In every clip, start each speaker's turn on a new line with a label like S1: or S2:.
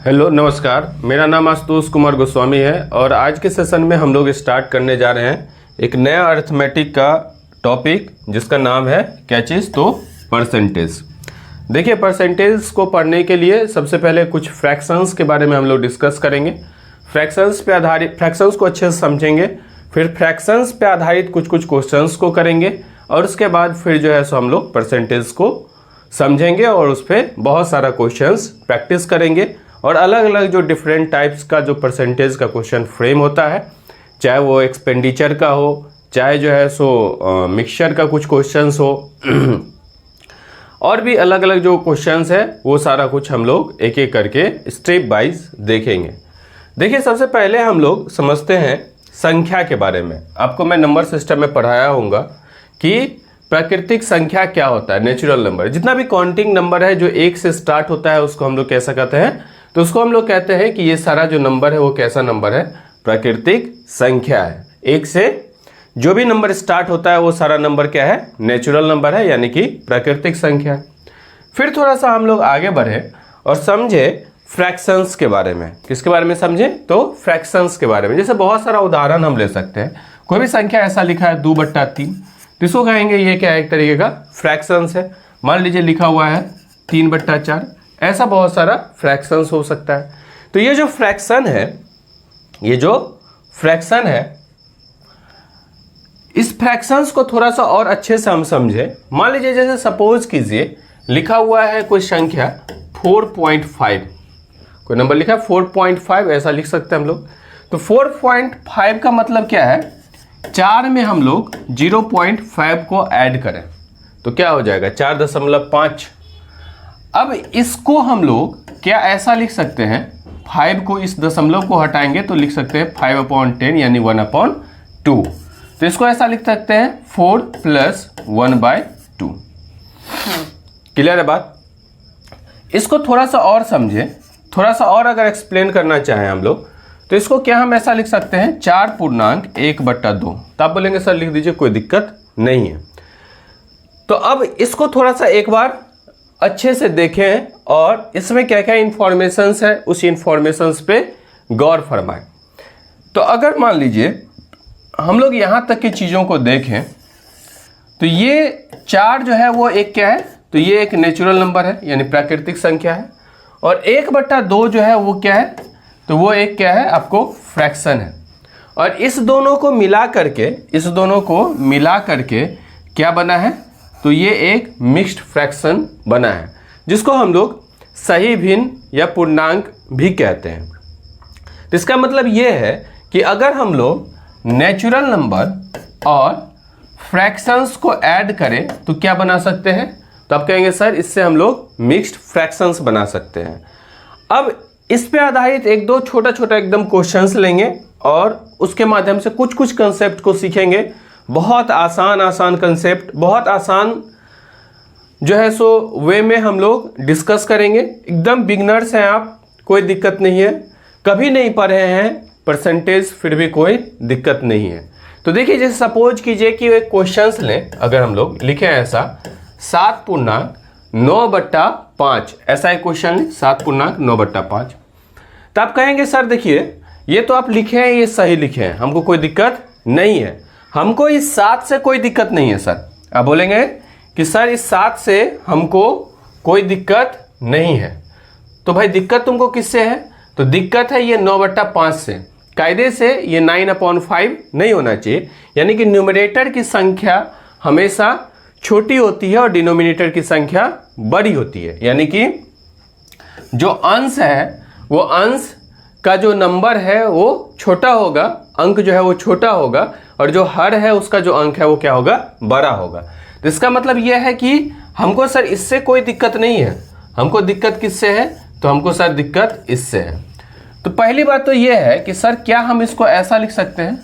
S1: Hello नमस्कार, मेरा नाम आशुतोष कुमार गोस्वामी है और आज के सेशन में हम लोग स्टार्ट करने जा रहे हैं एक नया अरिथमेटिक का टॉपिक जिसका नाम है क्या चीज़ तो परसेंटेज। देखिए, परसेंटेज को पढ़ने के लिए सबसे पहले कुछ फ्रैक्शंस के बारे में हम लोग डिस्कस करेंगे। फ्रैक्शंस पे आधारित फ्रैक्शंस को अच्छे से समझेंगे, फिर फ्रैक्शंस पे आधारित कुछ क्वेश्चंस को करेंगे और उसके बाद फिर जो है सो हम लोग परसेंटेज को समझेंगे और उस पर बहुत सारा क्वेश्चंस प्रैक्टिस करेंगे और अलग अलग जो डिफरेंट टाइप्स का जो परसेंटेज का क्वेश्चन फ्रेम होता है, चाहे वो एक्सपेंडिचर का हो, चाहे जो है सो मिक्सचर का कुछ क्वेश्चंस हो और भी अलग अलग जो क्वेश्चंस है वो सारा कुछ हम लोग एक एक करके स्टेप वाइज देखेंगे। देखिए, सबसे पहले हम लोग समझते हैं संख्या के बारे में। आपको मैं नंबर सिस्टम में पढ़ाया होगा कि प्राकृतिक संख्या क्या होता है, नेचुरल नंबर। जितना भी काउंटिंग नंबर है जो एक से स्टार्ट होता है उसको हम लोग कैसा कहते हैं, तो उसको हम लोग कहते हैं कि ये सारा जो नंबर है वो कैसा नंबर है, प्राकृतिक संख्या है। एक से जो भी नंबर स्टार्ट होता है वो सारा नंबर क्या है, नेचुरल नंबर है, यानी कि प्राकृतिक संख्या। फिर थोड़ा सा हम लोग आगे बढ़े और समझे फ्रैक्शंस के बारे में। किसके बारे में समझे, तो फ्रैक्शंस के बारे में। जैसे बहुत सारा उदाहरण हम ले सकते हैं। कोई भी संख्या ऐसा लिखा है 2/3, तो इसको कहेंगे ये क्या है, एक तरीके का फ्रैक्शंस है। मान लीजिए लिखा हुआ है 3/4, ऐसा बहुत सारा फ्रैक्शंस हो सकता है। तो ये जो फ्रैक्शन है, इस फ्रैक्शंस को थोड़ा सा और अच्छे से हम समझे। मान लीजिए जैसे सपोज कीजिए लिखा हुआ है कोई संख्या 4.5, कोई नंबर लिखा है 4.5, ऐसा लिख सकते हैं हम लोग। तो 4.5 का मतलब क्या है, 4 में हम लोग 0.5 को ऐड करें तो क्या हो जाएगा 4.5। अब इसको हम लोग क्या ऐसा लिख सकते हैं, 5 को इस दशमलव को हटाएंगे तो लिख सकते हैं 5/10 यानी 1/2। तो इसको ऐसा लिख सकते हैं 4 + 1/2। क्लियर है बात। इसको थोड़ा सा और समझे, थोड़ा सा और अगर एक्सप्लेन करना चाहें हम लोग तो इसको क्या हम ऐसा लिख सकते हैं 4.1/2। तो आप बोलेंगे सर लिख दीजिए, कोई दिक्कत नहीं है। तो अब इसको थोड़ा सा एक बार अच्छे से देखें और इसमें क्या क्या इंफॉर्मेशंस है उस इंफॉर्मेशंस पे गौर फरमाएं। तो अगर मान लीजिए हम लोग यहां तक की चीजों को देखें तो ये 4 जो है वो एक क्या है, तो ये एक नेचुरल नंबर है यानी प्राकृतिक संख्या है। और 1/2 जो है वो क्या है, तो वो एक क्या है आपको फ्रैक्शन है। और इस दोनों को मिला करके क्या बना है, तो ये एक मिक्स्ड फ्रैक्शन बना है जिसको हम लोग सही भिन्न या पूर्णांक भी कहते हैं। तो इसका मतलब ये है कि अगर हम लोग नेचुरल नंबर और फ्रैक्शंस को ऐड करें तो क्या बना सकते हैं, तो आप कहेंगे सर इससे हम लोग मिक्स्ड फ्रैक्शंस बना सकते हैं। अब इस पे आधारित एक दो छोटा छोटा एकदम क्वेश्चंस लेंगे और उसके माध्यम से कुछ कंसेप्ट को सीखेंगे। बहुत आसान कंसेप्ट, बहुत आसान जो है सो वे में हम लोग डिस्कस करेंगे। एकदम बिगनर्स हैं आप, कोई दिक्कत नहीं है, कभी नहीं पढ़े हैं परसेंटेज फिर भी कोई दिक्कत नहीं है। तो देखिए, जैसे सपोज कीजिए कि एक क्वेश्चंस लें, अगर हम लोग लिखें ऐसा 7.9/5, ऐसा एक क्वेश्चन लें 7.9/5। तो आप कहेंगे सर देखिए ये तो आप लिखे हैं, ये सही लिखे हैं, हमको कोई दिक्कत नहीं है, हमको इस 7 से कोई दिक्कत नहीं है सर। आप बोलेंगे कि सर इस 7 से हमको कोई दिक्कत नहीं है। तो भाई दिक्कत तुमको किससे है, तो दिक्कत है ये 9/5 से। कायदे से ये 9/5 नहीं होना चाहिए, यानी कि न्यूमरेटर की संख्या हमेशा छोटी होती है और डिनोमिनेटर की संख्या बड़ी होती है। यानी कि जो अंश है वो अंश का जो नंबर है वो छोटा होगा, अंक जो है वो छोटा होगा, और जो हर है उसका जो अंक है वो क्या होगा, बड़ा होगा। तो इसका मतलब यह है कि हमको सर इससे कोई दिक्कत नहीं है, हमको दिक्कत किससे है, तो हमको सर दिक्कत इससे है। तो पहली बात तो यह है कि सर क्या हम इसको ऐसा लिख सकते हैं,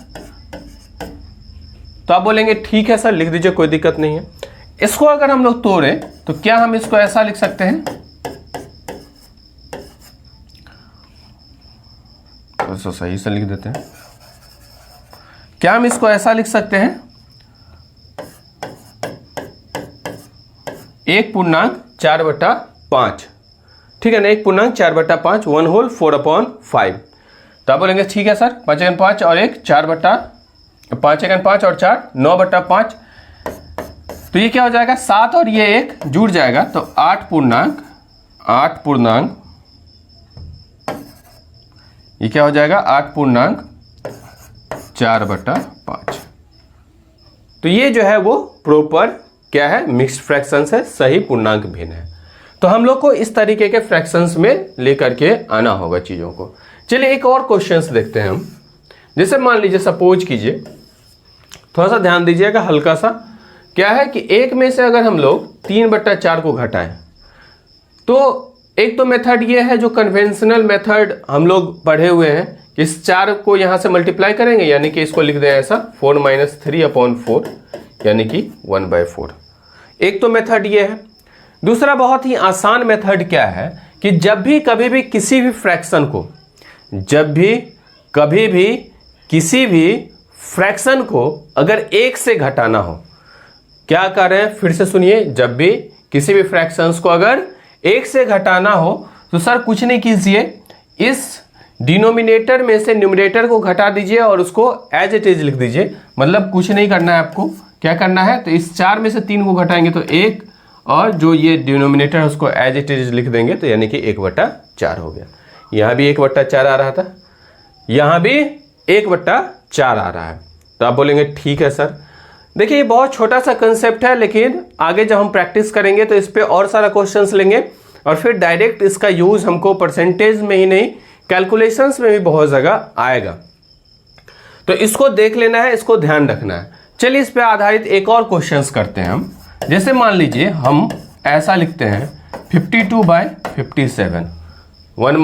S1: तो आप बोलेंगे ठीक है सर लिख दीजिए, कोई दिक्कत नहीं है। इसको अगर हम लोग तोड़ें तो क्या हम इसको ऐसा लिख सकते हैं, तो सही से लिख देते हैं। क्या हम इसको ऐसा लिख सकते हैं 1.4/5, ठीक है ना, 1.4/5 1 होल 4/5। तो आप बोलेंगे ठीक है सर, 5 एकन 5 और 1 5 एकन 5 और 4 9/5। तो ये क्या हो जाएगा, 7 और ये 1 जुड़ जाएगा तो 8 पूर्णांक ये क्या हो जाएगा 8.4/5। तो ये जो है वो प्रॉपर क्या है, मिक्स्ड फ्रैक्शंस है, सही पूर्णांक भिन्न है। तो हम लोग को इस तरीके के फ्रैक्शंस में लेकर के आना होगा चीज़ों को। चलिए एक और क्वेश्चंस देखते हैं हम। जैसे मान लीजिए, सपोज कीजिए, थोड़ा सा ध्यान दीजिएगा, हल्का सा क्या है कि एक में से अगर हम लोग 3/4 को घटाएं, तो एक तो मेथड ये है जो कन्वेंशनल मेथड हम लोग पढ़े हुए हैं कि इस 4 को यहां से मल्टीप्लाई करेंगे, यानी कि इसको लिख दें ऐसा 4 - 3/4 यानी कि 1/4। एक तो मेथड ये है। दूसरा बहुत ही आसान मेथड क्या है कि जब भी कभी भी किसी भी फ्रैक्शन को, जब भी कभी भी किसी भी फ्रैक्शन को अगर 1 से घटाना हो, क्या कर रहे हैं, फिर से सुनिए, जब भी किसी भी फ्रैक्शंस को अगर 1 से घटाना हो तो सर कुछ नहीं कीजिए, इस डिनोमिनेटर में से न्यूमरेटर को घटा दीजिए और उसको एज इट इज लिख दीजिए। मतलब कुछ नहीं करना है आपको, क्या करना है, तो इस 4 में से 3 को घटाएंगे तो 1, और जो ये डिनोमिनेटर है उसको एज इट इज लिख देंगे, तो यानी कि 1/4 हो गया। यहाँ भी 1/4 आ रहा था, यहाँ भी 1/4 आ रहा है। तो आप बोलेंगे ठीक है सर। देखिए ये बहुत छोटा सा कंसेप्ट है, लेकिन आगे जब हम प्रैक्टिस करेंगे तो इस पे और सारा क्वेश्चंस लेंगे और फिर डायरेक्ट इसका यूज हमको परसेंटेज में ही नहीं, कैलकुलेशंस में भी बहुत जगह आएगा। तो इसको देख लेना है, इसको ध्यान रखना है। चलिए इस पे आधारित एक और क्वेश्चंस करते हैं हम। जैसे मान लीजिए हम ऐसा लिखते हैं 52/57, 1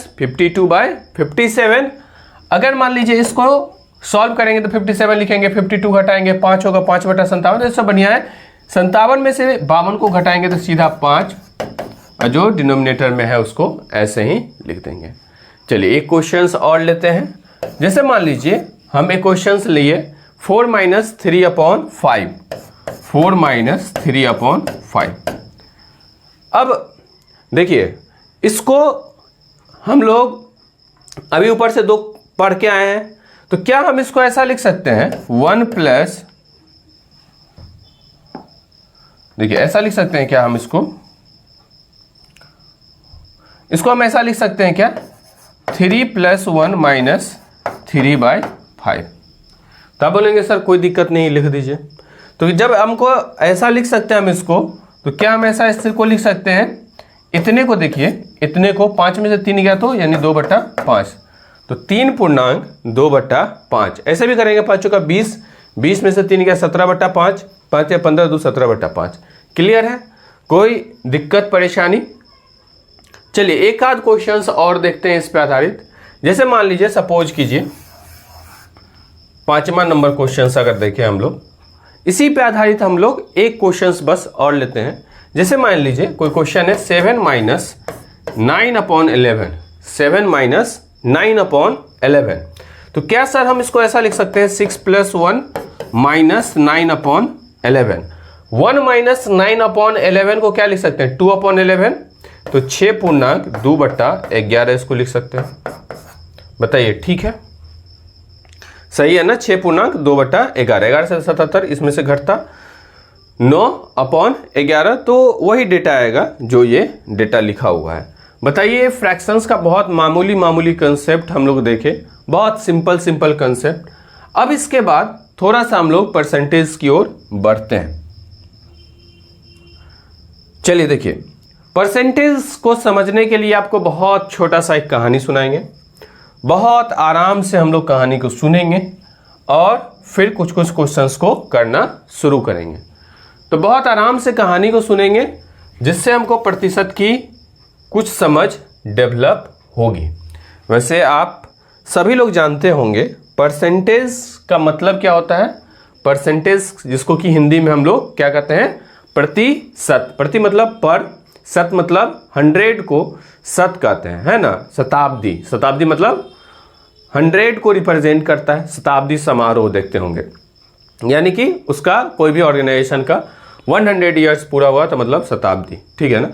S1: - 52/57। अगर मान लीजिए इसको सॉल्व करेंगे तो 57 लिखेंगे, 52 घटाएंगे 5 होगा 5/57। तो सब बढ़िया है। 57 में से 52 को घटाएंगे तो सीधा 5, और जो डिनोमिनेटर में है उसको ऐसे ही लिख देंगे। चलिए एक क्वेश्चंस और लेते हैं। जैसे मान लीजिए हम एक क्वेश्चंस लिए 4 - 3/5, 4 - 3/5। अब देखिए इसको हम लोग अभी ऊपर से 2 पढ़ के आए हैं, तो क्या हम इसको ऐसा लिख सकते हैं 1 प्लस, देखिए ऐसा लिख सकते हैं क्या हम इसको हम ऐसा लिख सकते हैं क्या 3 + 1 - 3/5। तो आप बोलेंगे सर कोई दिक्कत नहीं, लिख दीजिए। तो जब हमको ऐसा लिख सकते हैं हम इसको, तो क्या हम ऐसा इसको लिख सकते हैं, इतने को देखिए, इतने को 5 में से 3 गया तो यानी 2/5, तो 3.2/5। ऐसे भी करेंगे, 5 का 20, 20 में से 3 गया 17/5, 5 या 15 2 17/5। क्लियर है, कोई दिक्कत परेशानी। चलिए एक आध क्वेश्चंस और देखते हैं इस पे आधारित। जैसे मान लीजिए सपोज कीजिए 5वां नंबर क्वेश्चंस अगर देखें हम लोग, इसी पे आधारित हम लोग एक क्वेश्चंस बस और लेते हैं। जैसे मान लीजिए कोई क्वेश्चन है 7 - 9/11, 7 - 9/11। तो क्या सर हम इसको ऐसा लिख सकते हैं 6 + 1 - 9/11। 1 - 9/11 को क्या लिख सकते हैं 2/11। तो 6.2/11 इसको लिख सकते हैं। बताइए ठीक है, सही है ना, 6.2/11। 11 से 77, इसमें से घटता 9/11, तो वही डेटा आएगा जो ये डेटा लिखा हुआ है। बताइए फ्रैक्शंस का बहुत मामूली कंसेप्ट हम लोग देखे, बहुत सिंपल कंसेप्ट। अब इसके बाद थोड़ा सा हम लोग परसेंटेज की ओर बढ़ते हैं। चलिए देखिए, परसेंटेज को समझने के लिए आपको बहुत छोटा सा एक कहानी सुनाएंगे। बहुत आराम से हम लोग कहानी को सुनेंगे और फिर कुछ क्वेश्चंस को करना शुरू करेंगे। तो बहुत आराम से कहानी को सुनेंगे, जिससे हमको प्रतिशत की कुछ समझ डेवलप होगी। वैसे आप सभी लोग जानते होंगे परसेंटेज का मतलब क्या होता है। परसेंटेज जिसको कि हिंदी में हम लोग क्या कहते हैं, प्रतिशत। प्रति मतलब पर, शत मतलब 100 को शत कहते हैं, है ना। शताब्दी, शताब्दी मतलब 100 को रिप्रेजेंट करता है। शताब्दी समारोह देखते होंगे, यानी कि उसका कोई भी ऑर्गेनाइजेशन का 100 ईयर्स पूरा हुआ तो मतलब शताब्दी, ठीक है ना।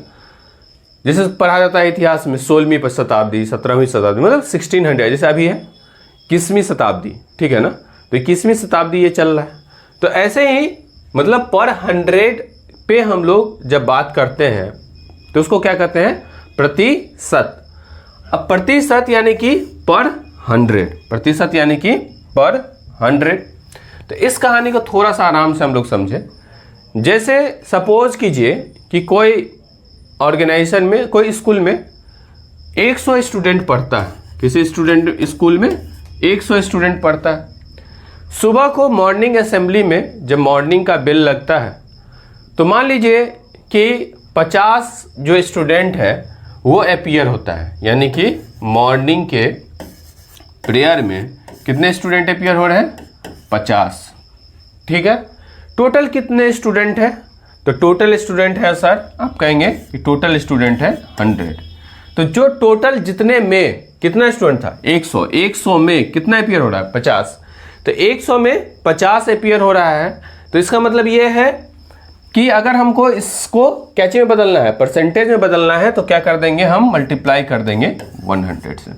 S1: जैसे पढ़ा जाता है इतिहास में 16वीं शताब्दी, 17वीं शताब्दी, मतलब 1600, जैसे अभी है 21वीं शताब्दी, ठीक है ना, तो 21वीं शताब्दी ये चल रहा है। तो ऐसे ही मतलब पर 100 पे हम लोग जब बात करते हैं तो उसको क्या कहते हैं, प्रतिशत। अब प्रतिशत यानी कि पर 100, प्रतिशत यानी कि पर 100। तो इस कहानी को थोड़ा सा आराम से हम लोग समझे। जैसे सपोज कीजिए कि कोई ऑर्गेनाइजेशन में, कोई स्कूल में 100 स्टूडेंट पढ़ता है, किसी स्कूल में 100 स्टूडेंट पढ़ता है। सुबह को मॉर्निंग असेंबली में जब मॉर्निंग का बेल लगता है तो मान लीजिए कि 50 जो स्टूडेंट है वो अपीयर होता है, यानी कि मॉर्निंग के प्रेयर में कितने स्टूडेंट अपीयर हो रहे हैं, 50, ठीक है। टोटल कितने स्टूडेंट है, तो टोटल स्टूडेंट है सर, आप कहेंगे कि टोटल स्टूडेंट है 100। तो जो टोटल जितने में कितना स्टूडेंट था, 100 में कितना अपीयर हो रहा है, 50। तो 100 में 50 अपीयर हो रहा है। तो इसका मतलब ये है कि अगर हमको इसको कैचे में बदलना है, परसेंटेज में बदलना है, तो क्या कर देंगे, हम मल्टीप्लाई कर देंगे 100 से।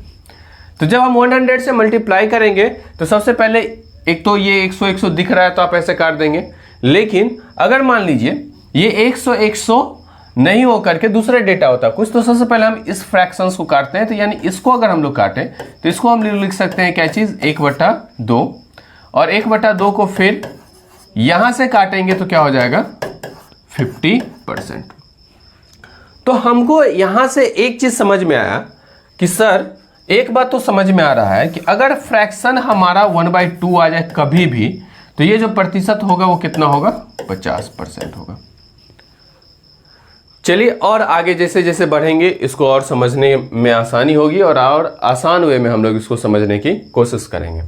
S1: तो जब हम 100 से मल्टीप्लाई करेंगे तो सबसे पहले एक तो ये 100 दिख रहा है तो आप ऐसे काट देंगे। लेकिन अगर मान लीजिए ये 100 नहीं हो करके दूसरा डेटा होता कुछ, तो सबसे पहले हम इस फ्रैक्शंस को काटते हैं। तो यानी इसको अगर हम लोग काटें तो इसको हम लिख सकते हैं क्या चीज, 1/2, और 1/2 को फिर यहां से काटेंगे तो क्या हो जाएगा, 50%। तो हमको यहां से एक चीज समझ में आया कि सर एक बात तो समझ में आ रहा है कि अगर फ्रैक्शन हमारा 1/2 आ जाए कभी भी, तो ये जो प्रतिशत होगा वो कितना होगा, 50% होगा। चलिए और आगे जैसे जैसे बढ़ेंगे इसको और समझने में आसानी होगी और आसान वे में हम लोग इसको समझने की कोशिश करेंगे।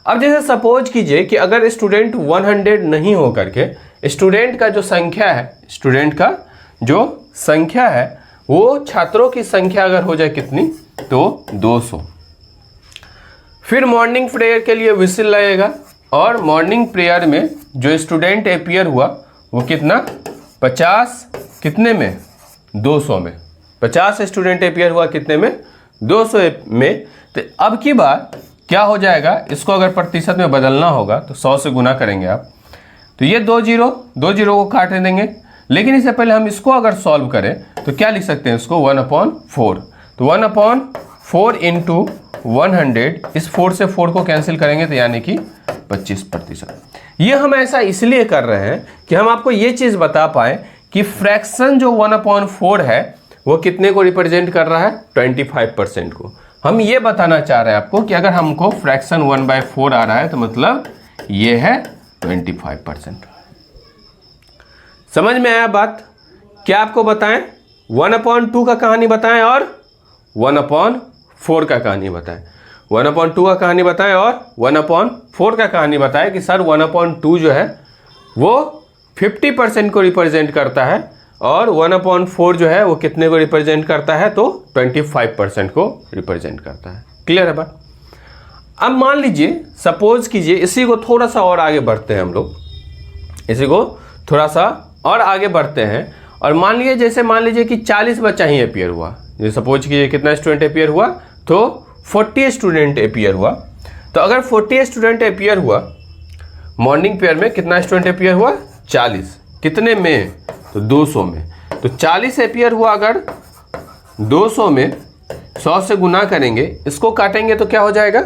S1: अब जैसे सपोज कीजिए कि अगर स्टूडेंट 100 नहीं हो करके स्टूडेंट का जो संख्या है, स्टूडेंट का जो संख्या है वो छात्रों की संख्या अगर हो जाए कितनी, तो 200। फिर मॉर्निंग प्रेयर के लिए विसिल लगेगा और मॉर्निंग प्रेयर में जो स्टूडेंट अपीयर हुआ वो कितना, 50 कितने में, 200 में। 50 स्टूडेंट अपीयर हुआ कितने में, 200 में। तो अब की बार क्या हो जाएगा, इसको अगर प्रतिशत में बदलना होगा तो 100 से गुना करेंगे आप, तो ये 2 जीरो को काट देंगे। लेकिन इससे पहले हम इसको अगर सॉल्व करें तो क्या लिख सकते हैं इसको, 1/4। तो 1/4 इंटू 100, इस 4 से 4 को कैंसिल करेंगे तो यानी कि 25%। ये हम ऐसा इसलिए कर रहे हैं कि हम आपको ये चीज बता पाए कि फ्रैक्शन जो 1/4 है वो कितने को रिप्रेजेंट कर रहा है, 25% को। हम ये बताना चाह रहे हैं आपको कि अगर हमको फ्रैक्शन 1/4 आ रहा है तो मतलब ये है 25%। समझ में आया बात? क्या आपको बताएं, 1/2 का कहानी बताएं और 1/4 का कहानी बताएं। 1/2 का कहानी बताएं और 1/4 का कहानी बताएं कि सर 1/2 जो है वो 50% को रिप्रेजेंट करता है और 1/4 जो है वो कितने को रिप्रेजेंट करता है, तो 25% को रिप्रेजेंट करता है। क्लियर है बात? अब मान लीजिए, सपोज कीजिए, इसी को थोड़ा सा और आगे बढ़ते हैं हम लोग, इसी को थोड़ा सा और आगे बढ़ते हैं और मान लीजिए कि 40 बच्चा ही अपीयर हुआ। ये सपोज कीजिए कितना स्टूडेंट अपीयर हुआ, तो 40 स्टूडेंट अपीयर हुआ। तो अगर 40 स्टूडेंट अपीयर हुआ मॉर्निंग पेयर में, कितना स्टूडेंट अपीयर हुआ, 40, कितने में, तो 200 में। तो 40 अपीयर हुआ अगर 200 में, 100 से गुना करेंगे, इसको काटेंगे तो क्या हो जाएगा,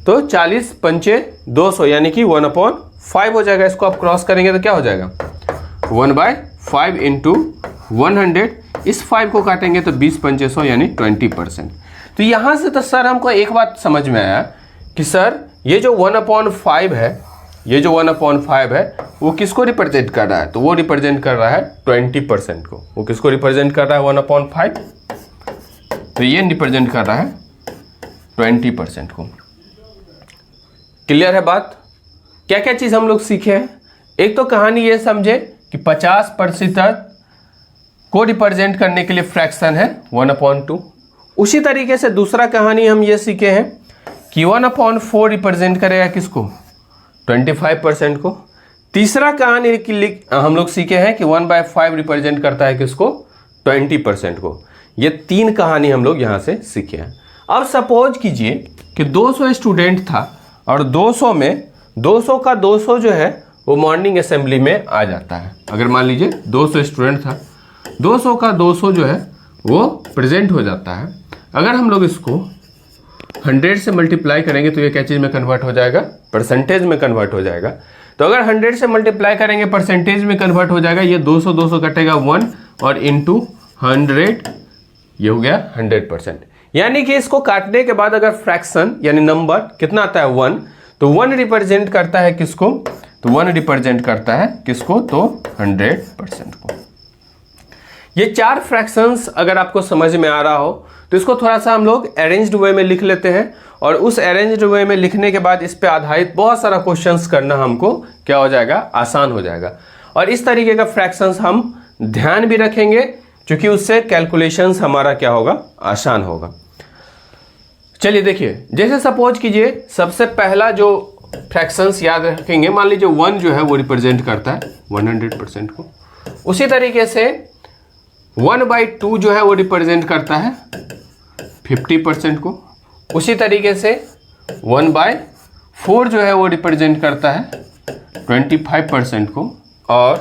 S1: तो 40 पंचे 200 यानी कि 1/5 हो जाएगा। इसको आप क्रॉस करेंगे तो क्या हो जाएगा, 1/5 इंटू 100, इस 5 को काटेंगे तो 20 पंचे 100 यानी 20%। तो यहां से तो सर हमको एक बात समझ में आया कि सर ये जो 1/5 है, ये जो 1/5 है वो किसको रिप्रेजेंट कर रहा है, तो वो रिप्रेजेंट कर रहा है 20% को। वो किसको रिप्रेजेंट कर रहा है, 1/5, तो ये रिप्रेजेंट कर रहा है 20% को। क्लियर है बात? क्या क्या चीज हम लोग सीखे हैं? एक तो कहानी ये समझे कि 50% को रिप्रेजेंट करने के लिए फ्रैक्शन है 1/2। उसी तरीके से दूसरा कहानी हम ये सीखे हैं कि 1/4 रिप्रेजेंट करेगा किसको, 25% को। तीसरा कहानी हम लोग सीखे हैं कि 1/5 रिप्रेजेंट करता है किसको, 20% को। ये 3 कहानी हम लोग यहाँ से सीखे हैं। अब सपोज कीजिए कि 200 स्टूडेंट था और 200 में 200 का 200 जो है वो मॉर्निंग असेंबली में आ जाता है। अगर मान लीजिए 200 स्टूडेंट था, 200 का 200 जो है वो प्रेजेंट हो जाता है। अगर हम लोग इसको 100 से मल्टीप्लाई करेंगे तो ये क्या चीज़ में कन्वर्ट हो जाएगा, परसेंटेज में कन्वर्ट हो जाएगा। तो अगर 100 से मल्टीप्लाई करेंगे परसेंटेज में कन्वर्ट हो जाएगा। ये 200 200 कटेगा 1 और इंटू 100 ये हो गया 100%। यानी कि इसको काटने के बाद अगर फ्रैक्शन यानी नंबर कितना आता है 1, तो 1 रिप्रेजेंट करता है किसको, तो 1 रिप्रेजेंट करता है किसको, तो 100% को। ये 4 फ्रैक्शंस अगर आपको समझ में आ रहा हो तो इसको थोड़ा सा हम लोग अरेंज्ड वे में लिख लेते हैं और उस अरेंज्ड वे में लिखने के बाद इस पे आधारित बहुत सारा क्वेश्चंस करना हमको क्या हो जाएगा, आसान हो जाएगा। और इस तरीके का फ्रैक्शंस हम ध्यान भी रखेंगे क्योंकि उससे कैलकुलेशंस हमारा क्या होगा, आसान होगा। चलिए देखिए, जैसे सपोज कीजिए सबसे पहला जो फ्रैक्शंस याद रखेंगे, मान लीजिए 1 जो है वो रिप्रेजेंट करता है 100% को। उसी तरीके से 1/2 जो है वो रिप्रेजेंट करता है 50% को। उसी तरीके से 1/4 जो है वो रिप्रेजेंट करता है 25% को और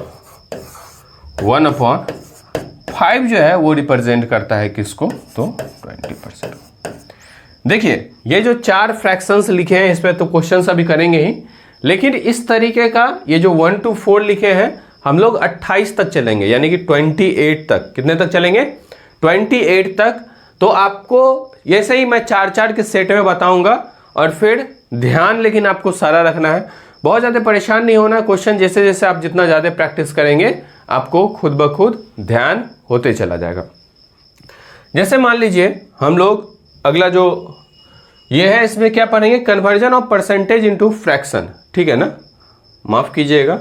S1: 1/5 जो है वो रिप्रेजेंट करता है किसको, तो 20% को। देखिए ये जो 4 फ्रैक्शंस लिखे हैं इस पर तो क्वेश्चंस अभी करेंगे ही, लेकिन इस तरीके का ये जो 1 to 4 लिखे हैं हम लोग 28 तक चलेंगे, यानी कि 28 तक। कितने तक चलेंगे, 28 तक। तो आपको ऐसे ही मैं 4 के सेट में बताऊंगा और फिर ध्यान लेकिन आपको सारा रखना है, बहुत ज़्यादा परेशान नहीं होना। क्वेश्चन जैसे जैसे आप जितना ज़्यादा प्रैक्टिस करेंगे आपको खुद ब खुद ध्यान होते चला जाएगा। जैसे मान लीजिए हम लोग अगला जो ये है इसमें क्या पढ़ेंगे, conversion of percentage into fraction, ठीक है ना, माफ कीजिएगा,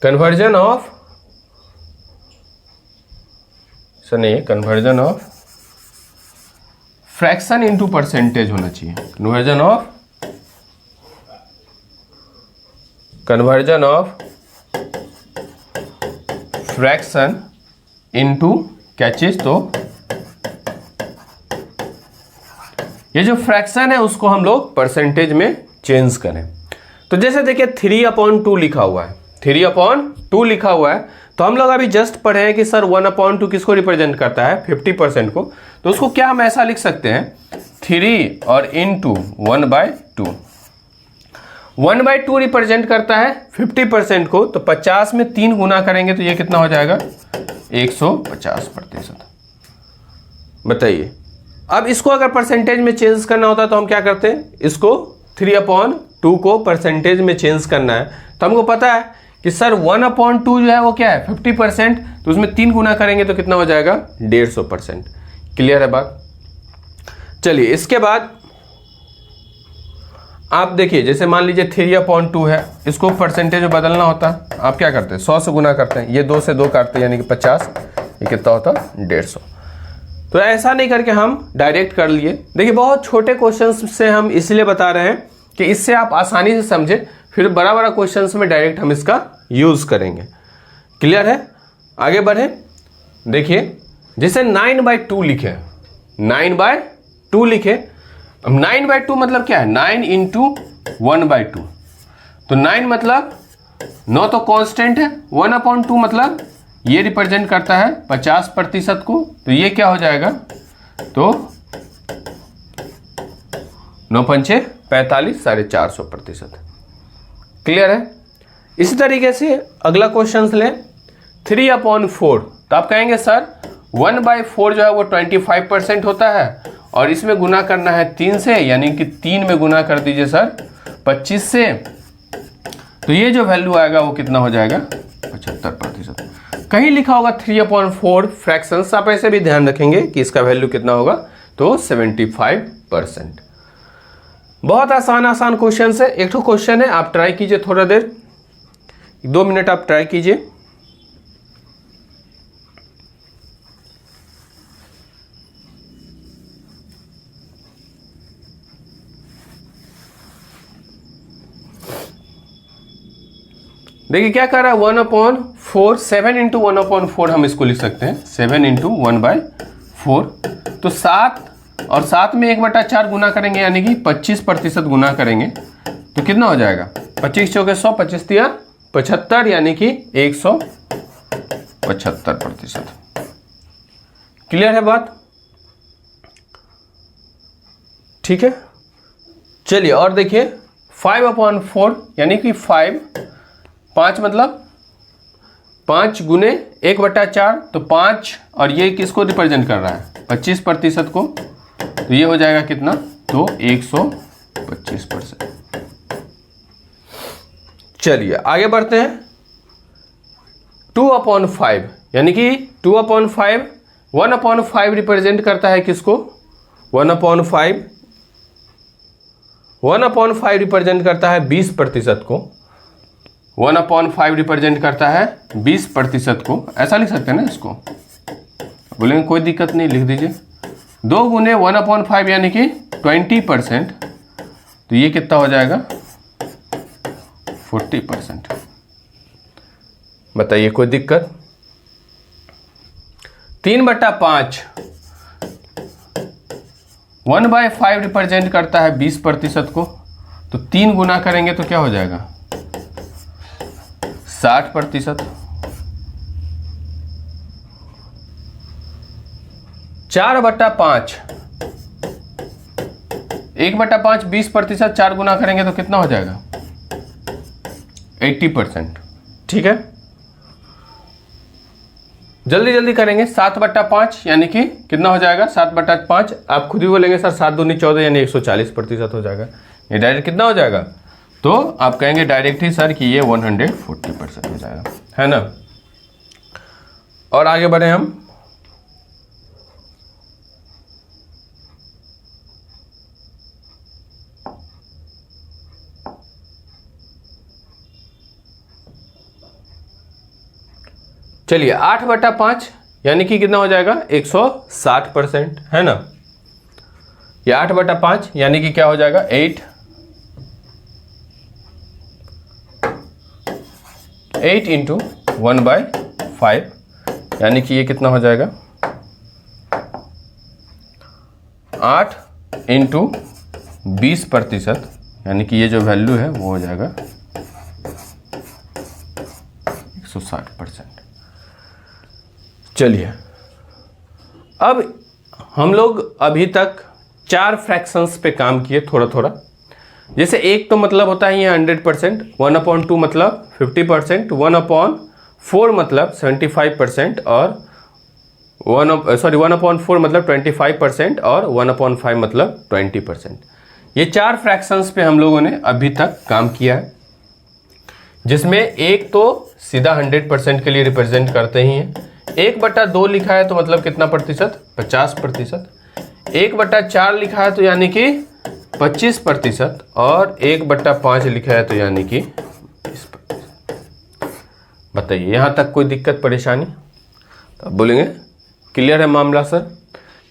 S1: कन्वर्जन ऑफ नहीं है, conversion of fraction into percentage होना चाहिए। कन्वर्जन ऑफ फ्रैक्शन इनटू क्या चीज, तो ये जो फ्रैक्शन है उसको हम लोग परसेंटेज में चेंज करें। तो जैसे देखिए 3/2 लिखा हुआ है, 3/2 लिखा हुआ है, तो हम लोग अभी जस्ट पढ़े हैं कि सर 1/2 किसको रिप्रेजेंट करता है, 50% को। तो उसको क्या हम ऐसा लिख सकते हैं, 3 और इंटू 1/2। 1/2 रिप्रेजेंट करता है 50% को, तो 50 में 3 गुना करेंगे तो ये कितना हो जाएगा, 150%। बताइए, अब इसको अगर परसेंटेज में चेंज करना होता तो हम क्या करते हैं, इसको 3/2 को परसेंटेज में चेंज करना है। तो हमको पता है कि सर 1/2 जो है वो क्या है, 50%, तो उसमें 3 गुना करेंगे तो कितना हो जाएगा, 150%। क्लियर है बात। चलिए इसके बाद आप देखिए, जैसे मान लीजिए 3/2 है, इसको परसेंटेज में बदलना होता है, आप क्या करते हैं, 100 से गुना करते हैं, ये 2 से 2 काटते हैं यानी कि 50, ये कितना होता है, 150। तो ऐसा नहीं करके हम डायरेक्ट कर लिए। देखिए बहुत छोटे क्वेश्चंस से हम इसलिए बता रहे हैं कि इससे आप आसानी से समझे, फिर बड़ा बड़ा क्वेश्चंस में डायरेक्ट हम इसका यूज करेंगे। क्लियर है, आगे बढ़े। देखिए जैसे 9/2 लिखे, 9/2 लिखे, अब 9/2 मतलब क्या है, 9 इंटू 1/2। तो 9 मतलब 9 तो कांस्टेंट है, 1/2 मतलब ये रिप्रेजेंट करता है 50% को, तो ये क्या हो जाएगा, तो 9×5 45, 450%। क्लियर है। इसी तरीके से अगला क्वेश्चन ले 3/4, तो आप कहेंगे सर 1/4 जो है वो 25% होता है और इसमें गुना करना है 3 से, यानी कि 3 में गुना कर दीजिए सर 25 से, तो ये जो वैल्यू आएगा वो कितना हो जाएगा, 75%। कहीं लिखा होगा 3/4 फ्रैक्शंस, आप ऐसे भी ध्यान रखेंगे कि इसका वैल्यू कितना होगा, तो 75%। बहुत आसान क्वेश्चन है। एक तो क्वेश्चन है, आप ट्राई कीजिए, थोड़ा देर 2 मिनट आप ट्राई कीजिए। देखिए क्या कर रहा है, 1/4 4, 7 इंटू 1/4 हम इसको लिख सकते हैं, 7 इंटू 1/4। तो 7 और 7 में 1/4 गुना करेंगे यानी कि 25% गुना करेंगे तो कितना हो जाएगा, 25 चौके 100, 25 तिया 75 यानी कि 175%। क्लियर है बात? ठीक है, चलिए और देखिए 5/4 यानी कि 5 मतलब 5 गुने 1/4 तो 5, और ये किसको रिप्रेजेंट कर रहा है, 25% को, तो ये हो जाएगा कितना, तो 125%। चलिए आगे बढ़ते हैं। 2/5 यानी कि 2/5 1/5 रिप्रेजेंट करता है किसको, 1/5 रिप्रेजेंट करता है 20% को, 1/5 रिप्रेजेंट करता है 20% को, ऐसा लिख सकते हैं ना इसको, बोलेंगे कोई दिक्कत नहीं, लिख दीजिए। 2 गुने 1/5 यानी कि 20%, तो ये कितना हो जाएगा, 40%। बताइए कोई दिक्कत? 3/5 1/5 रिप्रेजेंट करता है 20% को, तो 3 गुना करेंगे तो क्या हो जाएगा, 60%। 4/5 1/5 20%, 4 गुना करेंगे तो कितना हो जाएगा, 80%। ठीक है, जल्दी जल्दी करेंगे। 7/5 यानी कि कितना हो जाएगा, 7/5 आप खुद ही बोलेंगे सर 7 दूनी 14 यानी 140% हो जाएगा। ये डायरेक्ट कितना हो जाएगा, तो आप कहेंगे डायरेक्ट ही सर कि ये 140% हो जाएगा, है ना। और आगे बढ़े हम। चलिए 8/5 यानी कि कितना हो जाएगा, 160%, है ना। ये 8/5 यानी कि क्या हो जाएगा, 8 इंटू 1/5 यानी कि ये कितना हो जाएगा, 8 इंटू 20% यानी कि ये जो वैल्यू है वो हो जाएगा 160%। चलिए अब हम लोग अभी तक 4 फ्रैक्शंस पे काम किए थोड़ा थोड़ा। जैसे एक तो मतलब होता है ये 100%, 1/2 मतलब 50%, 1/4 मतलब 75% और 1/4 मतलब 25% और 1/5 मतलब 20%। ये 4 फ्रैक्शंस पे हम लोगों ने अभी तक काम किया है, जिसमें एक तो सीधा 100% के लिए रिप्रेजेंट करते ही हैं। 1/2 लिखा है तो मतलब कितना प्रतिशत, 50%। 1/4 लिखा है तो यानी कि 25%, और 1/5 लिखा है तो यानी कि 20%। बताइए यहाँ तक कोई दिक्कत परेशानी? तो अब बोलेंगे क्लियर है मामला सर।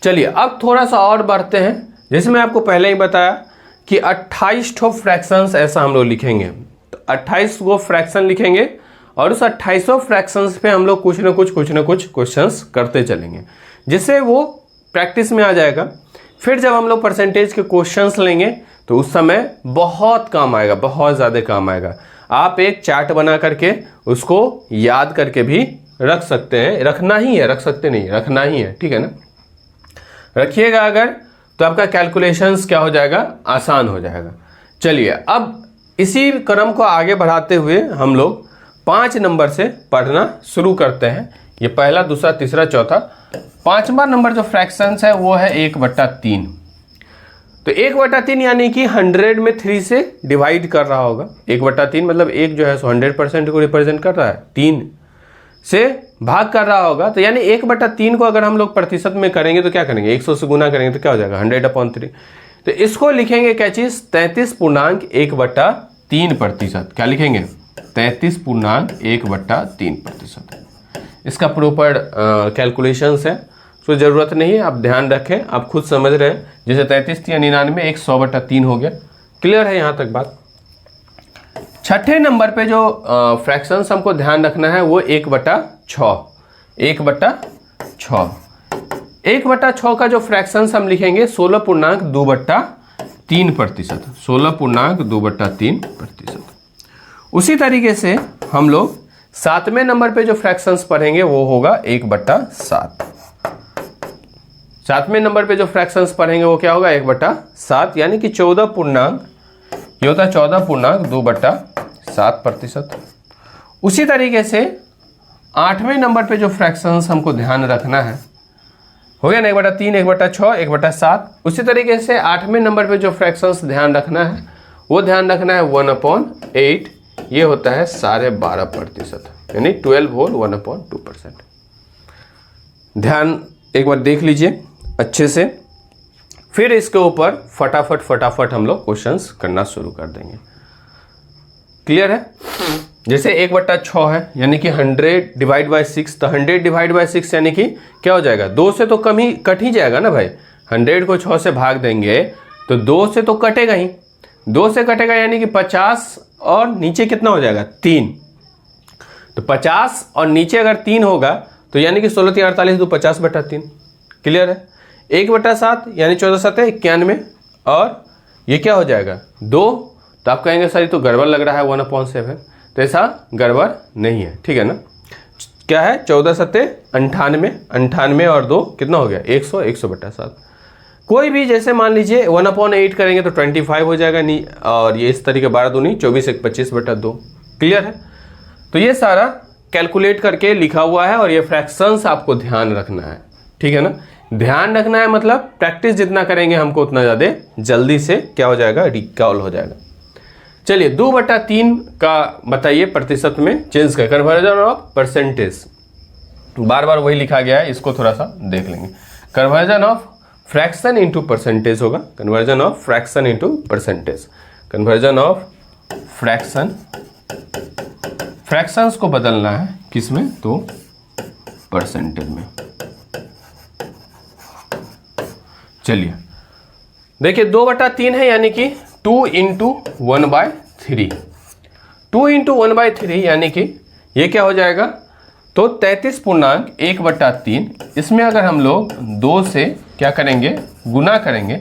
S1: चलिए अब थोड़ा सा और बढ़ते हैं। जैसे मैं आपको पहले ही बताया कि 28 ठो फ्रैक्शंस ऐसा हम लोग लिखेंगे, तो 28 गो फ्रैक्शन लिखेंगे और उस 28 फ्रैक्शंस पे हम लोग कुछ ना कुछ क्वेश्चंस करते चलेंगे, जिससे वो प्रैक्टिस में आ जाएगा। फिर जब हम लोग परसेंटेज के क्वेश्चंस लेंगे तो उस समय बहुत काम आएगा, बहुत ज़्यादा काम आएगा। आप एक चार्ट बना करके उसको याद करके भी रख सकते हैं, रखना ही है, रख सकते नहीं, रखना ही है, ठीक है ना। रखिएगा अगर तो आपका कैलकुलेशंस क्या हो जाएगा, आसान हो जाएगा। चलिए अब इसी क्रम को आगे बढ़ाते हुए हम लोग 5 नंबर से पढ़ना शुरू करते हैं। ये पहला, दूसरा, तीसरा, चौथा। 5वां नंबर जो फ्रैक्शंस है वो है 1/3। तो 1/3 यानी कि 100 में 3 से डिवाइड कर रहा होगा। 1/3 मतलब 1 जो है 100% को रिप्रेजेंट कर रहा है, 3 से भाग कर रहा होगा। तो यानी 1/3 को अगर हम लोग प्रतिशत में करेंगे तो क्या करेंगे, 100 से गुना करेंगे तो क्या हो जाएगा, 100/3। तो इसको लिखेंगे क्या चीज, 33.1/3%। क्या लिखेंगे, 33.1/3%। इसका प्रॉपर कैलकुलेशंस है, तो ज़रूरत नहीं है, आप ध्यान रखें, आप खुद समझ रहे हैं। जैसे 33 या 99, 100/3 हो गया। क्लियर है यहाँ तक बात? छठे नंबर पे जो फ्रैक्शंस हमको ध्यान रखना है वो 1/6। 1/6 1/6 का जो फ्रैक्शंस हम लिखेंगे 16.2/3%। 16.2/3%। उसी तरीके से हम लोग 7वें नंबर पे जो फ्रैक्शंस पढ़ेंगे वो होगा 1/7। 7वें नंबर पे जो फ्रैक्शंस पढ़ेंगे वो क्या होगा 1/7, यानी कि 14.2/7%। उसी तरीके से 8वें नंबर पे जो फ्रैक्शंस हमको ध्यान रखना है हो गया ना 1/3, 1/6, 1/7। उसी तरीके से 8वें नंबर पे जो फ्रैक्शंस ध्यान रखना है वो ध्यान रखना है 1/8, ये होता है 12.5%, यानी 12 होल 1/2%। ध्यान एक बार देख लीजिए अच्छे से, फिर इसके ऊपर फटाफट हम लोग क्वेश्चंस करना शुरू कर देंगे। क्लियर है? जैसे 1/6 है यानी कि 100/6, तो 100/6 यानी कि क्या हो जाएगा, 2 से तो कट ही जाएगा ना भाई। 100 को 6 से भाग देंगे तो 2 से तो कटेगा ही, 2 से कटेगा यानी कि 50 और नीचे कितना हो जाएगा 3। तो 50 और नीचे अगर 3 होगा तो यानी कि 16 3 48 2 50/3। क्लियर है? 1/7 यानी 14 7 91 और ये क्या हो जाएगा 2। तो आप कहेंगे सर ये तो गड़बड़ लग रहा है 1/7, तो ऐसा गड़बड़ नहीं है, ठीक है ना। क्या है 14 7 98, 98 और 2 कितना हो गया 100, 100/7। कोई भी जैसे मान लीजिए 1/8 करेंगे तो 25 हो जाएगा, नहीं और ये इस तरीके 12 दूनी 24 1 25/2। क्लियर है? तो ये सारा कैलकुलेट करके लिखा हुआ है और ये फ्रैक्शंस आपको ध्यान रखना है, ठीक है ना। ध्यान रखना है मतलब प्रैक्टिस जितना करेंगे हमको उतना ज़्यादा जल्दी से क्या हो जाएगा, रिकॉल हो जाएगा। चलिए 2/3 का बताइए प्रतिशत में चेंज कर, कन्वर्जन ऑफ परसेंटेज। बार बार वही लिखा गया है, इसको थोड़ा सा देख लेंगे। Conversion of fraction into percentage होगा, conversion of fraction into percentage. Conversion of fractions को बदलना है किसमें, तो परसेंटेज में। चलिए देखिए 2/3 है यानी कि 2 × 1/3। 2 × 1/3 यानी कि ये क्या हो जाएगा, तो 33.1/3। इसमें अगर हम लोग 2 से क्या करेंगे, गुना करेंगे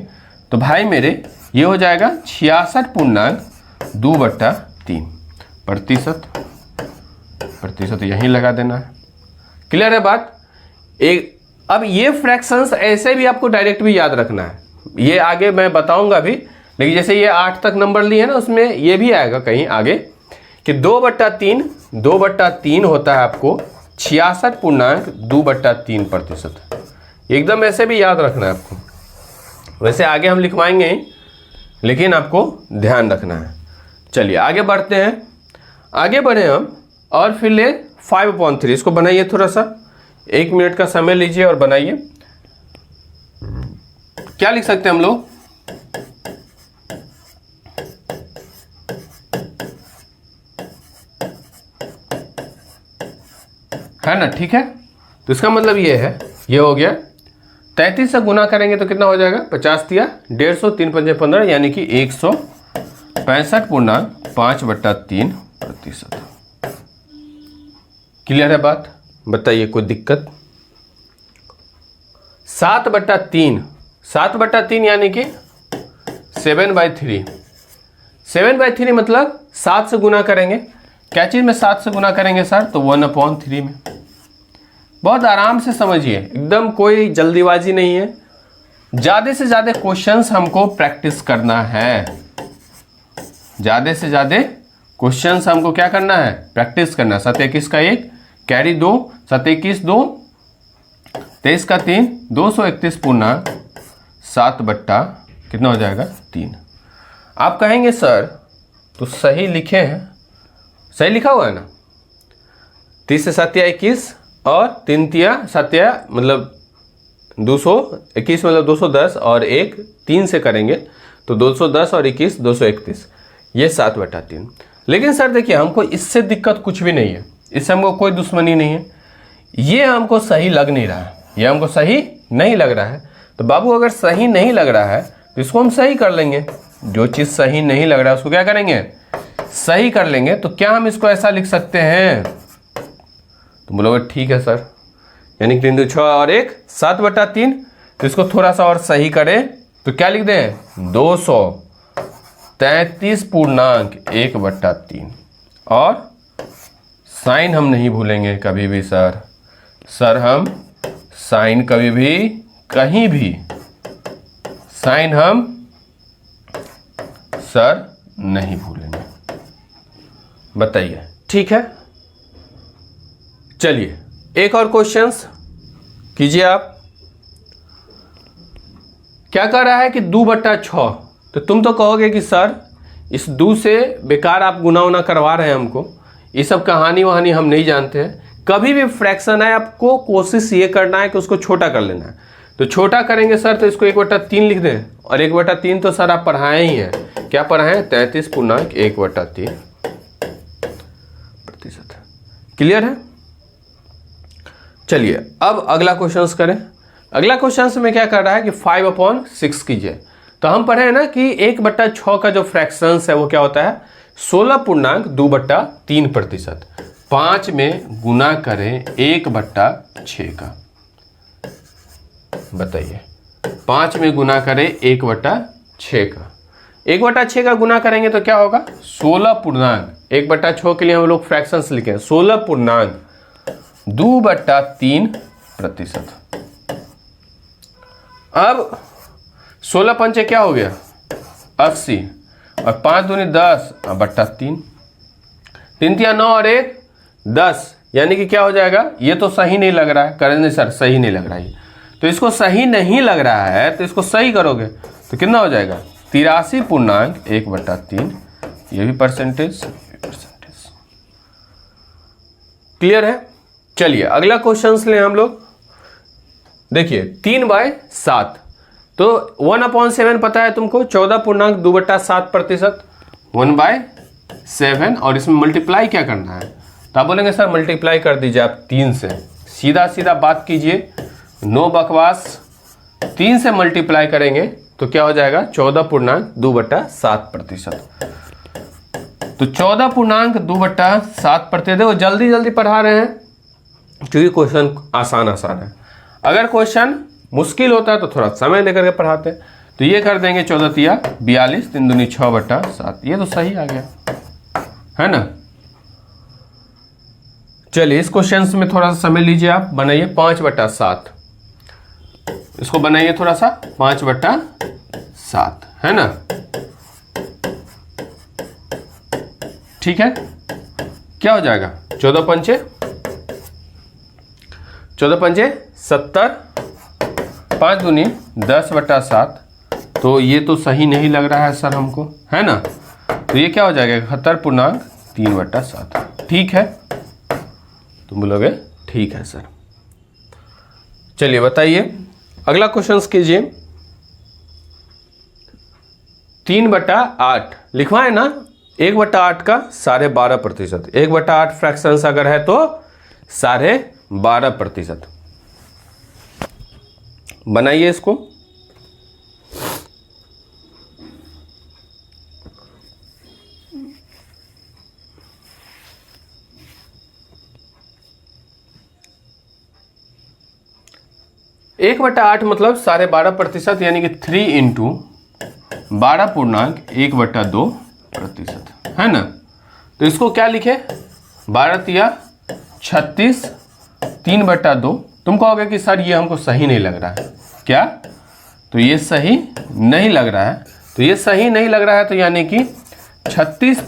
S1: तो भाई मेरे ये हो जाएगा 66.2/3 प्रतिशत यहीं लगा देना है। क्लियर है बात? अब ये फ्रैक्शंस ऐसे भी आपको डायरेक्ट भी याद रखना है, ये आगे मैं बताऊंगा भी, लेकिन जैसे ये 8 तक नंबर लिए है ना उसमें ये भी आएगा कहीं आगे कि 2/3 होता है आपको 66.2/3%। एकदम ऐसे भी याद रखना है आपको, वैसे आगे हम लिखवाएंगे ही, लेकिन आपको ध्यान रखना है। चलिए आगे बढ़ते हैं, आगे बढ़े हम और फिर ले 5/3। इसको बनाइए, थोड़ा सा 1 मिनट का समय लीजिए और बनाइए। क्या लिख सकते हैं हम लोग, है ना, ठीक है। तो इसका मतलब ये है, ये हो गया 33 से गुना करेंगे तो कितना हो जाएगा 50 दिया 150, 3 5 15 यानी कि 165.5/3%। क्लियर है बात? बताइए कोई दिक्कत? 7/3 यानी कि 7/3। 7/3 मतलब 7 से गुना करेंगे। क्या चीज में 7 से गुना करेंगे सर, तो 1/3 में। बहुत आराम से समझिए, एकदम कोई जल्दीबाजी नहीं है। ज्यादा से ज्यादा क्वेश्चंस हमको प्रैक्टिस करना है, ज्यादा से ज्यादा क्वेश्चंस हमको क्या करना है, प्रैक्टिस करना है। 7 21 का 1 कैरी 2, 7 21 2, 23 का 3, 231.7 कितना हो जाएगा 3। आप कहेंगे सर तो सही लिखे हैं, सही लिखा हुआ है ना। 30 से 7 21 और 3 3 7 मतलब 221 मतलब 210 और 1 3 से करेंगे तो 210 और 21 231, ये 7/3। लेकिन सर देखिए हमको इससे दिक्कत कुछ भी नहीं है, इससे हमको कोई दुश्मनी नहीं है। ये हमको सही लग नहीं रहा है, ये हमको सही नहीं लग रहा है। तो बाबू अगर सही नहीं लग रहा है तो इसको हम सही कर लेंगे। जो चीज़ सही नहीं लग रहा है उसको क्या करेंगे, सही कर लेंगे तो क्या हम इसको ऐसा लिख सकते हैं? तो बोलोगे ठीक है सर, यानी कि 3 2 6 और 1 7/3। तो इसको थोड़ा सा और सही करें तो क्या लिख दें? 233.1/3। और साइन हम नहीं भूलेंगे कभी भी सर। हम साइन कभी भी कहीं भी साइन हम सर नहीं भूलेंगे। बताइए, ठीक है? चलिए एक और क्वेश्चंस कीजिए आप। क्या कर रहा है कि 2/6। तो तुम तो कहोगे कि सर इस 2 से बेकार आप गुना उना करवा रहे हैं हमको, ये सब कहानी वहानी हम नहीं जानते हैं। कभी भी फ्रैक्शन है आपको कोशिश ये करना है कि उसको छोटा कर लेना है। तो छोटा करेंगे सर तो इसको 1/3 लिख दें, और 1/3 तो सर आप पढ़ाए ही हैं। क्या पढ़ाएं? 33.1/3%। क्लियर है? चलिए अब अगला क्वेश्चन करें। अगला क्वेश्चन में क्या कर रहा है कि 5/6 कीजिए। तो हम पढ़े हैं ना कि 1/6 का जो फ्रैक्शंस है वो क्या होता है? 16.2/3%। 5 में गुना करें 1/6 का। बताइए, 5 में गुना करें 1/6 का। 1/6 का गुना करेंगे तो क्या होगा? 16.1/6 के लिए हम लोग फ्रैक्शंस लिखें 16.2/3%। अब 16 पंचे क्या हो गया? 80, और 5 दूनी 10/3। 3 तिया 9 और 1 10, यानी कि क्या हो जाएगा? ये तो सही नहीं लग रहा है, करें सर सही नहीं लग रहा है। तो इसको सही नहीं लग रहा है तो इसको सही करोगे तो कितना हो जाएगा? 83.1/3। ये भी परसेंटेज। क्लियर है? चलिए अगला क्वेश्चन लें हम लोग। देखिए 3/7। तो 1/7 पता है तुमको? 14.2/7%। 1/7 और इसमें मल्टीप्लाई क्या करना है? तो आप बोलेंगे सर मल्टीप्लाई कर दीजिए आप 3 से। सीधा सीधा बात कीजिए, नो बकवास। 3 से मल्टीप्लाई करेंगे तो क्या हो जाएगा? 14.2/7%। तो 14.2/7%। देखो जल्दी जल्दी पढ़ा रहे हैं क्योंकि क्वेश्चन आसान है। अगर क्वेश्चन मुश्किल होता है तो थोड़ा समय लेकर के पढ़ाते हैं। तो ये कर देंगे 14 तिया 42, 3 दूनी 6/7। ये तो सही आ गया है ना? चलिए इस क्वेश्चन में थोड़ा सा समय लीजिए, आप बनाइए 5/7। इसको बनाइए थोड़ा सा 5/7, है ना? ठीक है, क्या हो जाएगा? 14 पंचे 70, 5 दूनी 10/7। तो ये तो सही नहीं लग रहा है सर हमको, है ना? तो ये क्या हो जाएगा? 71.3/7। ठीक है, तुम बोलोगे ठीक है सर। चलिए बताइए अगला क्वेश्चन कीजिए। 3/8 लिखवाए ना? 1/8 का 12.5%। 1/8 फ्रैक्शन अगर है तो 12.5%। बनाइए इसको। एक 1/8 मतलब 12.5%, यानी कि 3 × 12.1/2%, है ना? तो इसको क्या लिखे? 12 तिया 36, 3/2। तुम कहोगे कि सर ये हमको सही नहीं लग रहा है। क्या? तो ये सही नहीं लग रहा है। तो ये सही नहीं लग रहा है तो यानी कि 36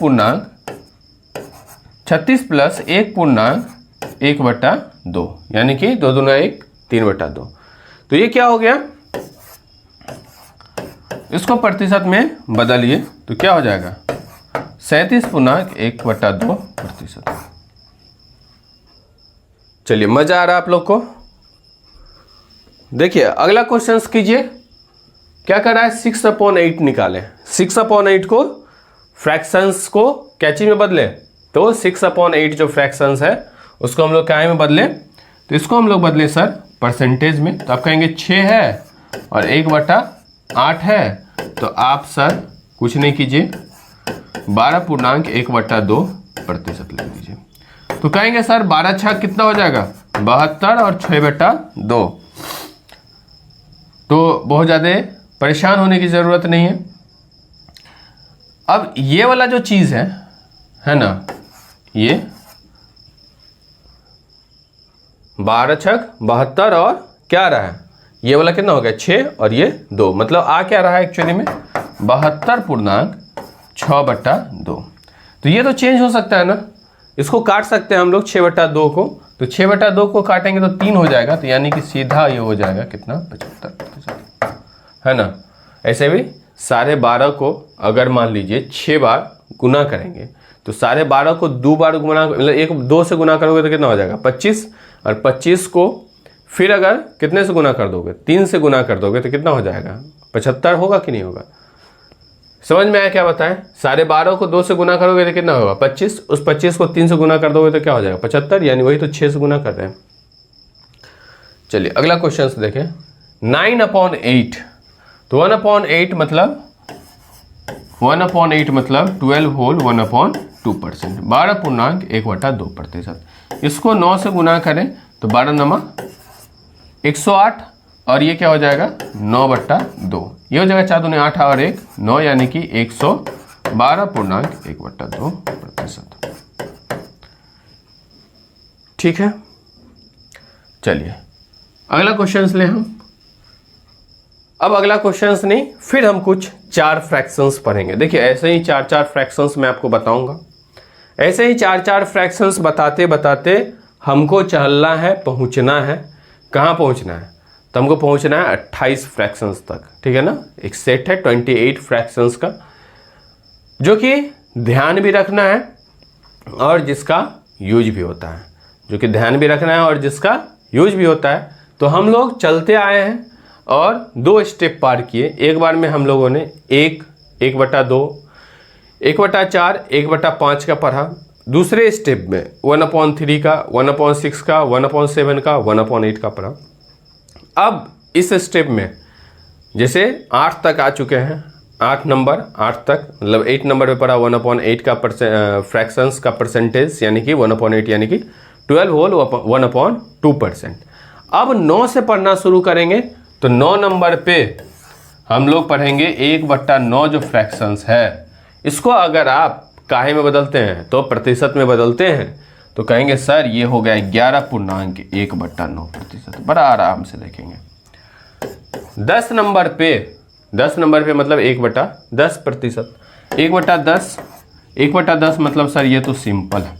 S1: प्लस 1.1/2, यानी कि 2 दूना 1, 3/2। तो ये क्या हो गया? इसको प्रतिशत में बदलिए तो क्या हो जाएगा? 37.1/2%। चलिए मजा आ रहा है आप लोग को? देखिए अगला क्वेश्चन कीजिए। क्या कर रहा है? 6/8 निकालें। 6/8 को फ्रैक्शंस को कैची में बदले तो 6/8 जो फ्रैक्शंस है उसको हम लोग क्या में बदले? तो इसको हम लोग बदले सर परसेंटेज में। तो आप कहेंगे 6 है और 1/8 है। तो आप सर कुछ नहीं कीजिए, 12.1/2% लिख दीजिए। तो कहेंगे सर 12 छक कितना हो जाएगा 72 और 6/2। तो बहुत ज़्यादा परेशान होने की ज़रूरत नहीं है। अब ये वाला जो चीज़ है ना, ये 12 छक 72 और क्या रहा है, ये वाला कितना हो गया 6 और ये 2, मतलब आ क्या रहा है एक्चुअली में 72.6/2। तो ये तो चेंज हो सकता है ना, इसको काट सकते हैं हम लोग 6/2 को। तो 6/2 को काटेंगे तो 3 हो जाएगा, तो यानी कि सीधा ये हो जाएगा कितना 75%, है ना। ऐसे भी 12.5 को अगर मान लीजिए 6 बार गुना करेंगे तो 12.5 को 2 बार गुना, मतलब 2 से गुना करोगे तो कितना हो जाएगा 25, और 25 को फिर अगर कितने से गुना कर दोगे 3 से गुना कर दोगे तो कितना हो जाएगा 75 होगा कि नहीं होगा। समझ में आया क्या बताएं। 12.5 को 2 से गुना करोगे तो कितना होगा 25, उस 25 को 3 से गुना कर दोगे तो क्या हो जाएगा 75, यानी वही तो 6 से गुना कर रहे हैं। चलिए अगला क्वेश्चन से देखें। 9/8, तो 1/8 मतलब 12 होल 1/2%, 12.1/2%। इसको 9 से गुना करें तो 12 नमा 108, और ये क्या हो जाएगा 9/2, ये हो जाएगा 4 दूनी 8 और 1 9, यानी कि 112.1/2%। ठीक है, चलिए अगला क्वेश्चन ले हम। अब अगला क्वेश्चन नहीं, फिर हम कुछ 4 फ्रैक्शंस पढ़ेंगे। देखिए ऐसे ही 4 फ्रैक्शंस मैं आपको बताऊंगा। ऐसे ही 4 फ्रैक्शंस बताते बताते हमको चलना है, पहुंचना है, कहाँ पहुंचना है, तो हमको पहुंचना है 28 फ्रैक्शंस तक। ठीक है ना, एक सेट है 28 फ्रैक्शंस का, जो कि ध्यान भी रखना है और जिसका यूज भी होता है, जो कि ध्यान भी रखना है और जिसका यूज भी होता है। तो हम लोग चलते आए हैं और 2 स्टेप पार किए। एक बार में हम लोगों ने 1/2, 1/4, 1/5 का पढ़ा। दूसरे स्टेप में 1/3 का, 1/6 का, 1/7 का, 1/8 का पढ़ा। अब इस स्टेप में जैसे 8 तक आ चुके हैं, 8 तक मतलब 8 नंबर पे पढ़ा 1/8 का फ्रैक्शंस का परसेंटेज, यानी कि 1/8 यानी कि 12 होल 1/2%। अब 9 से पढ़ना शुरू करेंगे तो 9 नंबर पे हम लोग पढ़ेंगे 1/9 जो फ्रैक्शंस है। इसको अगर आप काहे में बदलते हैं तो प्रतिशत में बदलते हैं तो कहेंगे सर ये हो गया 11.1/9%। बड़ा आराम से देखेंगे। 10 नंबर पे मतलब 1/10%। 1/10 मतलब सर ये तो सिंपल है।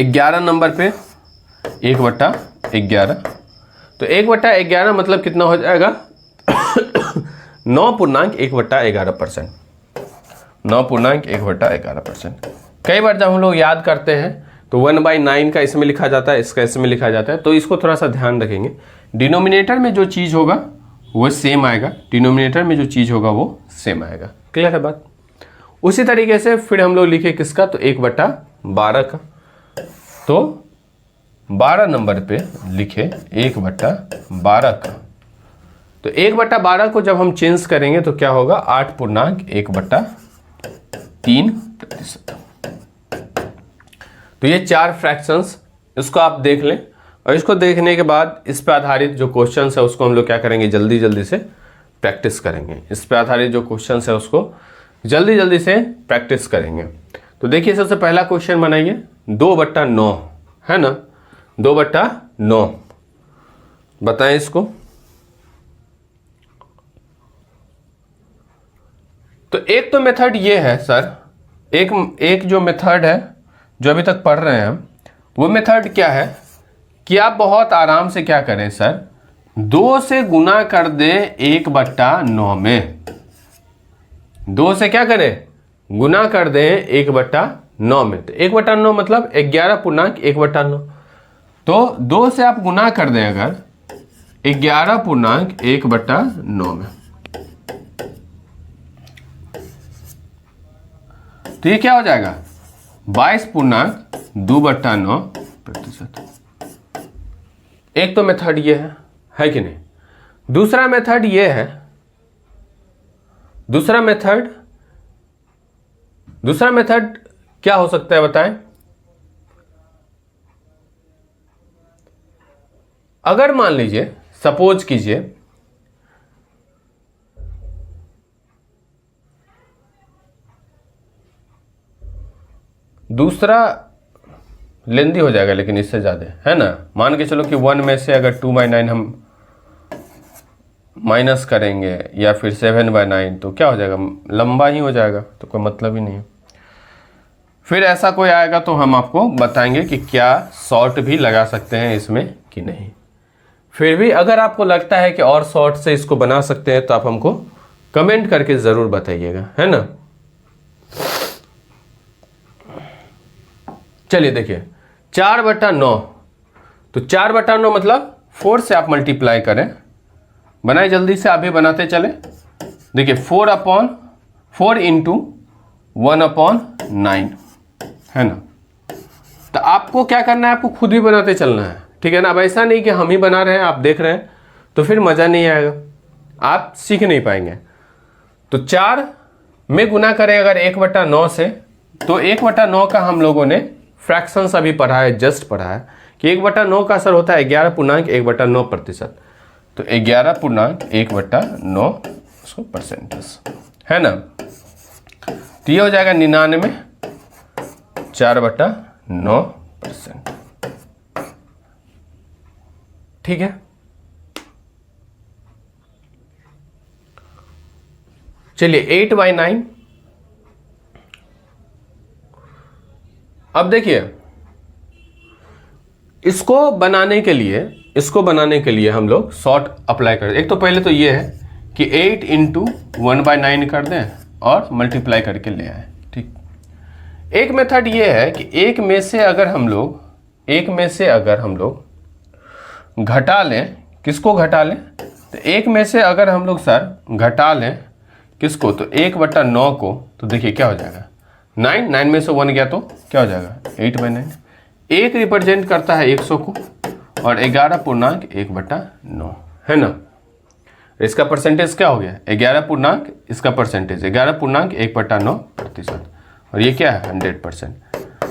S1: 11 नंबर पे 1/11, तो 1/11 मतलब कितना हो जाएगा 9.1/11%। 9.1/11%। कई बार जब हम लोग याद करते हैं तो 1/9 का इसमें लिखा जाता है, इसका इसमें लिखा जाता है, तो इसको थोड़ा सा ध्यान रखेंगे। डिनोमिनेटर में जो चीज़ होगा वो सेम आएगा, डिनोमिनेटर में जो चीज़ होगा वो सेम आएगा। क्लियर है बात। उसी तरीके से फिर हम लोग लिखे किसका, तो 1/12 का, तो 12 नंबर पे लिखे 1/12 का। तो 1/12 को जब हम चेंज करेंगे तो क्या होगा 8.1/3%। तो ये 4 फ्रैक्शंस, इसको आप देख लें, और इसको देखने के बाद इस पे आधारित जो क्वेश्चंस है उसको हम लोग क्या करेंगे जल्दी जल्दी से प्रैक्टिस करेंगे। इस पे आधारित जो क्वेश्चंस है उसको जल्दी जल्दी से प्रैक्टिस करेंगे। तो देखिए सबसे पहला क्वेश्चन बनाइए 2/9 है ना, 2/9 बताएं इसको। तो एक तो मेथड ये है सर, एक जो मेथड है जो अभी तक पढ़ रहे हैं हम, वो मेथड क्या है कि आप बहुत आराम से क्या करें सर, 2 से गुना कर दें 1/9 में। 2 से क्या करें गुना कर दें 1/9 में। तो 1/9 मतलब 11.1/9। तो 2 से आप गुना कर दें अगर 11.1/9 में, तो ये क्या हो जाएगा 22.2/9%। एक तो मेथड ये है कि नहीं। दूसरा मेथड ये है दूसरा मेथड क्या हो सकता है बताएं? अगर मान लीजिए, सपोज कीजिए दूसरा लेंदी हो जाएगा लेकिन इससे ज़्यादा, है ना। मान के चलो कि 1 में से अगर 2/9 हम माइनस करेंगे या फिर 7/9 तो क्या हो जाएगा, लंबा ही हो जाएगा, तो कोई मतलब ही नहीं है। फिर ऐसा कोई आएगा तो हम आपको बताएंगे कि क्या शॉर्ट भी लगा सकते हैं इसमें कि नहीं। फिर भी अगर आपको लगता है कि और शॉर्ट से इसको बना सकते हैं तो आप हमको कमेंट करके ज़रूर बताइएगा, है ना। चलिए देखिए 4/9, तो 4/9 मतलब 4 से आप मल्टीप्लाई करें। बनाए जल्दी से, अभी बनाते चले। देखिए 4/4 इंटू 1/9, है ना। तो आपको क्या करना है, आपको खुद ही बनाते चलना है, ठीक है ना। अब ऐसा नहीं कि हम ही बना रहे हैं आप देख रहे हैं, तो फिर मज़ा नहीं आएगा, आप सीख नहीं पाएंगे। तो 4 में गुना करें अगर 1/9 से, तो 1/9 का हम लोगों ने फ्रैक्शंस अभी पढ़ा है, जस्ट पढ़ा है कि 1/9 का असर होता है 11.1/9%। तो 11.1/9 उसको परसेंटेज, है ना। तो ये हो जाएगा 99 4/9%, ठीक है। चलिए 8/9। अब देखिए इसको बनाने के लिए हम लोग शॉर्ट अप्लाई करें। एक तो पहले तो ये है कि 8 इंटू 1/9 कर दें और मल्टीप्लाई करके ले आए, ठीक। एक मेथड ये है कि एक में से अगर हम लोग घटा लें, किसको घटा लें, तो एक में से अगर हम लोग सर घटा लें किसको, तो 1/9 को, तो देखिए क्या हो जाएगा 9 में से 1 गया तो क्या हो जाएगा 8/9। एक रिप्रेजेंट करता है 100 को और 11.1/9, है ना। इसका परसेंटेज क्या हो गया 11 इसका परसेंटेज 11.1/9%, और ये क्या है 100%।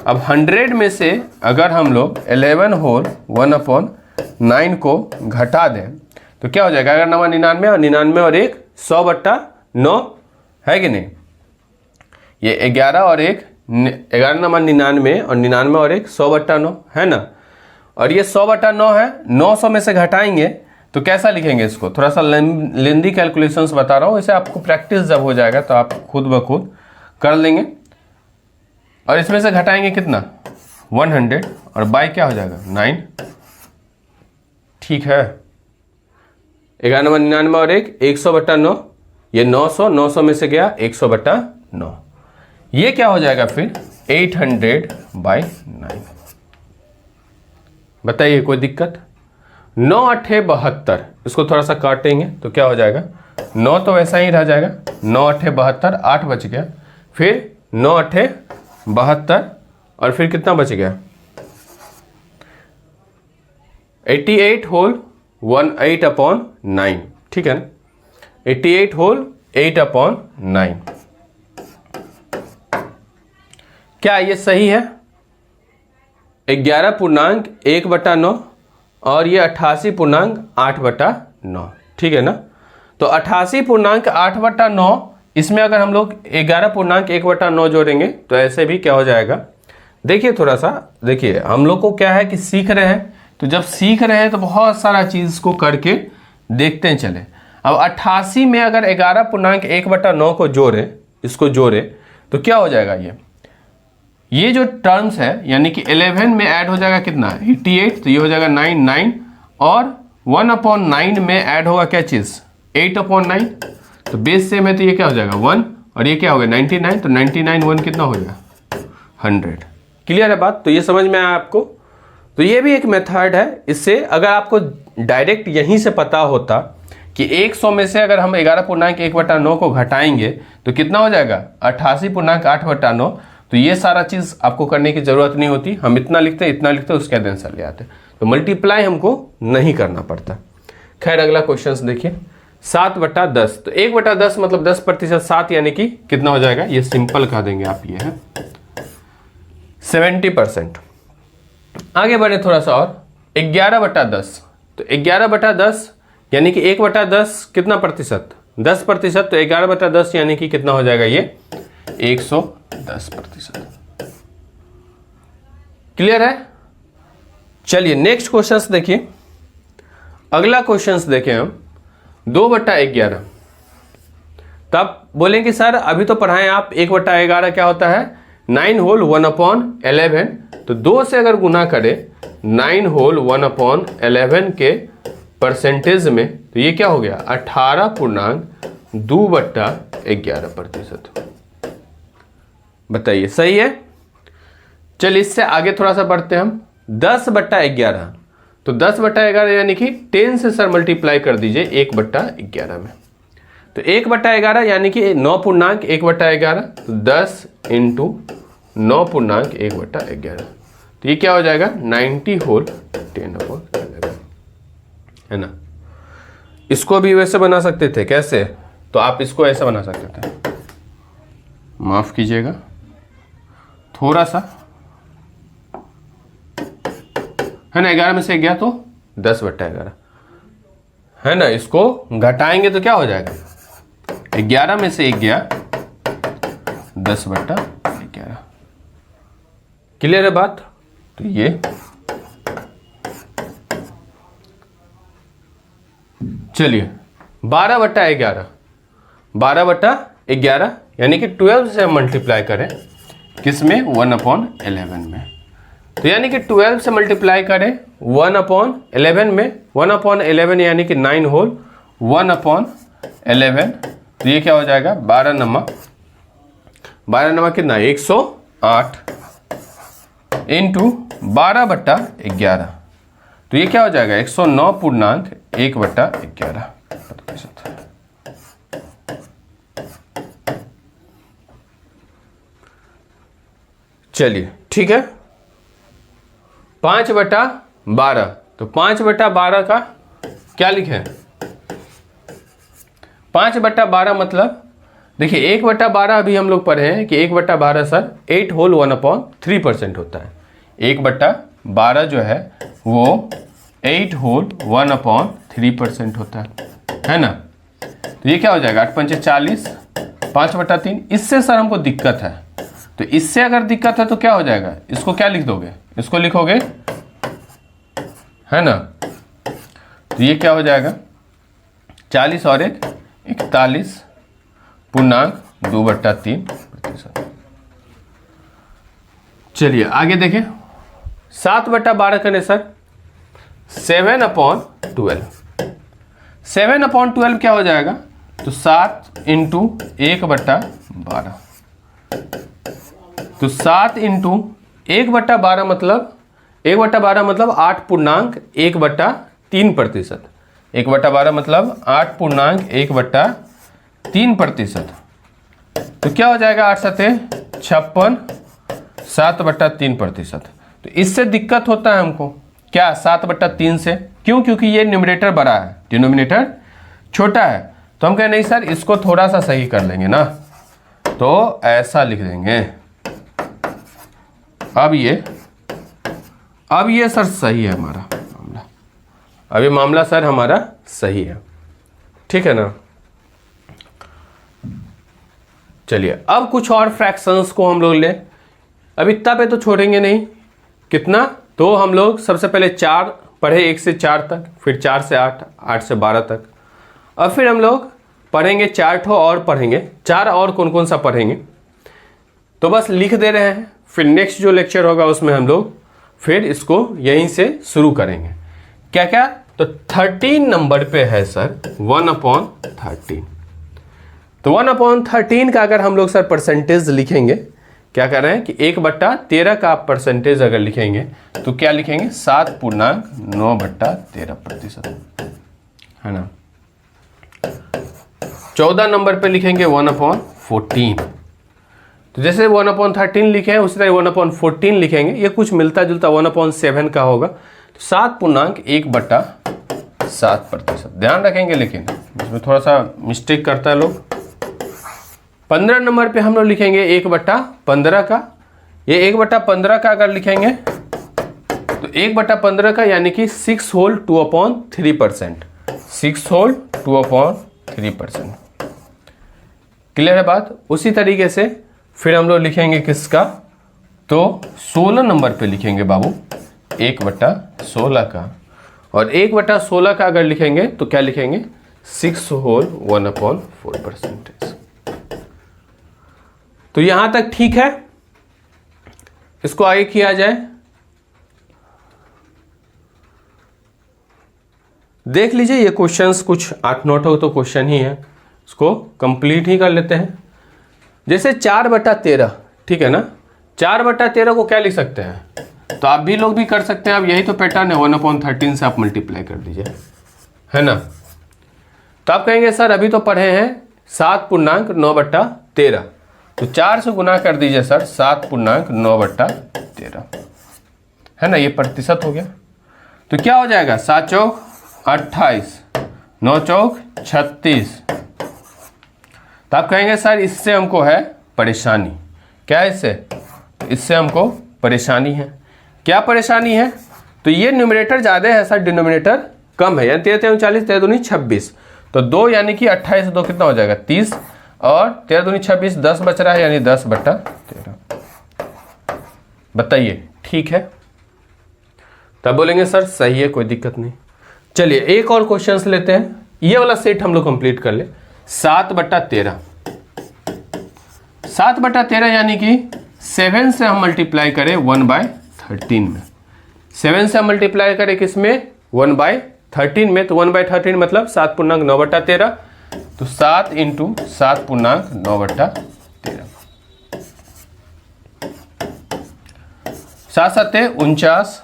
S1: अब 100 में से अगर हम लोग 11 होल 1/9 को घटा दें तो क्या हो जाएगा, अगर 99 और 99 और 1 100/9 है कि नहीं। ये 11 और 1 11 99 और 99 और 1 100/9 है ना। और ये 100/9 है, 900 में से घटाएंगे तो कैसा लिखेंगे इसको, थोड़ा सा लेंदी कैलकुलेशंस बता रहा हूँ, इसे आपको प्रैक्टिस जब हो जाएगा तो आप खुद ब खुद कर लेंगे। और इसमें से घटाएंगे कितना 100 और बाय क्या हो जाएगा 9, ठीक है। 11 99 और 1 100/9, ये 900 में से गया 100/9, ये क्या हो जाएगा फिर 800/9। बताइए कोई दिक्कत। 9 8 72, इसको थोड़ा सा काटेंगे तो क्या हो जाएगा, 9 तो वैसा ही रह जाएगा, 9 8 72, 8 बच गया, फिर 9 8 72 और फिर कितना बच गया 88 होल 8/9, ठीक है ना। 88 होल 8/9, क्या ये सही है। 11.1/9 और ये 88.8/9, ठीक है ना। तो 88.8/9 इसमें अगर हम लोग 11.1/9 जोड़ेंगे तो ऐसे भी क्या हो जाएगा। देखिए थोड़ा सा देखिए, हम लोग को क्या है कि सीख रहे हैं, तो जब सीख रहे हैं तो बहुत सारा चीज को करके देखते हैं चले। अब 88 में अगर 11.1/9 को इसको जोड़े तो क्या हो जाएगा, ये जो टर्म्स है यानी कि 11 में ऐड हो जाएगा कितना 88, तो ये हो जाएगा 9 और 1/9 में ऐड होगा क्या चीज 8/9, तो बेस सेम है तो ये क्या हो जाएगा 1 और ये क्या हो गया 99, तो 99 1 कितना हो जाएगा 100। क्लियर है बात, तो ये समझ में आया आपको। तो ये भी एक मेथड है। इससे अगर आपको डायरेक्ट यहीं से पता होता कि 100 में से अगर हम 11.1/9 को घटाएंगे तो कितना हो जाएगा 88.8/9, तो ये सारा चीज आपको करने की जरूरत नहीं होती, हम इतना लिखते उसके बाद आंसर ले आते, तो मल्टीप्लाई हमको नहीं करना पड़ता। खैर अगला क्वेश्चन देखिए, 7/10, तो 1/10 मतलब 10%, 7 यानी कि कितना हो जाएगा, ये सिंपल कह देंगे आप, ये है 70%। आगे बढ़े थोड़ा सा और, 11/10, तो 11/10 यानी कि 1/10 कितना प्रतिशत, 10%, तो 11/10 यानी कि कितना हो जाएगा, ये 110%। क्लियर है। चलिए नेक्स्ट क्वेश्चंस देखिए, अगला क्वेश्चंस देखें हम 2/11। तब बोलेंगे सर अभी तो पढ़ाएं आप, 1/11 क्या होता है, 9 होल 1/11, तो 2 से अगर गुना करें 9 होल 1/11 के परसेंटेज में, तो ये क्या हो गया, 18.2/11%। बताइए सही है। चलिए इससे आगे थोड़ा सा बढ़ते हैं हम, 10/11, तो 10/11 यानी कि 10 से सर मल्टीप्लाई कर दीजिए 1/11 में, तो 1/11 यानी कि 9.1/11, तो 10 इंटू 9.1/11, तो ये क्या हो जाएगा, 90 होल 10/11, है ना। इसको भी वैसे बना सकते थे, कैसे, तो आप इसको ऐसे बना सकते थे, माफ कीजिएगा थोड़ा सा, है ना, 11 में से गया तो 10/11, है ना। इसको घटाएंगे तो क्या हो जाएगा, 11 में से 1 गया 10/11। क्लियर है बात। तो ये चलिए 12/11, 12/11 यानी कि 12 से हम मल्टीप्लाई करें किसमें, 1/11 में, तो यानी कि 12 से मल्टीप्लाई करें 1/11 में, 1/11 यानी कि 9 होल 1/11, तो ये क्या हो जाएगा, 12 नमा कितना, 108 इंटू 12/11, तो ये क्या हो जाएगा, 109.1/11%। चलिए ठीक है। 5/12, तो 5/12 का क्या लिखें, 5/12 मतलब देखिए 1/12 अभी हम लोग पढ़े हैं कि 1/12 सर 8 होल 1/3% होता है। 1/12 जो है वो 8 होल 1/3% होता है ना। तो ये क्या हो जाएगा, 8×5 = 40, 5/3। इससे सर हमको दिक्कत है, तो इससे अगर दिक्कत है तो क्या हो जाएगा, इसको क्या लिख दोगे, इसको लिखोगे, है ना। तो ये क्या हो जाएगा, 40 और 1 41.2/3%। चलिए आगे देखें, 7/12 करें सर, 7/12, 7/12 क्या हो जाएगा, तो 7 इंटू 1/12, तो 7 इंटू 1/12 मतलब 1/12 मतलब 8.1/3%। 1/12 मतलब 8.1/3%। तो क्या हो जाएगा, 8 7 56, 7/3%। तो इससे दिक्कत होता है हमको, क्या 7/3 से, क्यों, क्योंकि ये न्यूमरेटर बड़ा है, डिनोमिनेटर छोटा है। तो हम कहें नहीं सर इसको थोड़ा सा सही कर लेंगे ना, तो ऐसा लिख देंगे। अब ये सर सही है हमारा मामला, अब ये मामला सर हमारा सही है, ठीक है ना। चलिए अब कुछ और फ्रैक्शंस को हम लोग ले, अब इतना पे तो छोड़ेंगे नहीं, कितना, तो हम लोग सबसे पहले 4 पढ़े, 1 से 4 तक, फिर 4 से 8, 8 से 12 तक। अब फिर हम लोग पढ़ेंगे 4 ठो और पढ़ेंगे, 4 और कौन कौन सा पढ़ेंगे, तो बस लिख दे रहे हैं। फिर नेक्स्ट जो लेक्चर होगा उसमें हम लोग फिर इसको यहीं से शुरू करेंगे। क्या क्या, तो 13 नंबर पे है सर 1/13। तो 1/13 का अगर हम लोग सर परसेंटेज लिखेंगे, क्या कर रहे हैं कि 1/13 का आप परसेंटेज अगर लिखेंगे तो क्या लिखेंगे, 7.9/13%, है ना। 14 नंबर पे लिखेंगे 1/14। तो जैसे 1/13 लिखे हैं उसी तरह 1/14 लिखेंगे, ये कुछ मिलता जुलता 1/7 का होगा, तो 7.1/7 7%। ध्यान रखेंगे, लेकिन इसमें थोड़ा सा मिस्टेक करता है लोग। 15 नंबर पे हम लोग लिखेंगे 1/15 का। ये 1/15 का अगर लिखेंगे तो 1/15 का यानी कि 6 होल 2/3%। 6 होल 2/3%। क्लियर है बात। उसी तरीके से फिर हम लोग लिखेंगे किसका, तो 16 नंबर पे लिखेंगे बाबू 1/16 का। और 1/16 का अगर लिखेंगे तो क्या लिखेंगे, 6 होल 1/4%। तो यहां तक ठीक है। इसको आगे किया जाए, देख लीजिए ये क्वेश्चंस कुछ 8-9 तो क्वेश्चन ही है, इसको कंप्लीट ही कर लेते हैं। जैसे 4/13, ठीक है ना, 4/13 को क्या लिख सकते हैं, तो आप भी लोग भी कर सकते हैं। अब यही तो पैटर्न है, 1/13 से आप मल्टीप्लाई कर दीजिए, है ना। तो आप कहेंगे सर अभी तो पढ़े हैं 7.9/13, तो 4 से गुना कर दीजिए सर 7.9/13, है ना, ये प्रतिशत हो गया। तो क्या हो जाएगा, 7 चौक 28, 9 चौक 36। तो आप कहेंगे सर इससे हमको है परेशानी, क्या है इससे हमको परेशानी है। क्या परेशानी है, तो ये न्यूमरेटर ज़्यादा है सर, डिनोमिनेटर कम है, यानी 13 40, 13 दूनी 26। तो 2 यानी कि 28 से 2 कितना हो जाएगा 30, और 13 दूनी 26, 10 बच रहा है, यानी 10/13। बताइए ठीक है। तब बोलेंगे सर सही है, कोई दिक्कत नहीं। चलिए एक और क्वेश्चन लेते हैं, ये वाला सेट हम लोग कंप्लीट कर ले। 7/13, 7/13 यानी कि 7 से हम मल्टीप्लाई करें 1/13 में। 7 से हम मल्टीप्लाई करें किसमें, 1/13 में। तो 1/13 मतलब 7.9/13, तो 7 × 7.9/13। 7 7 49,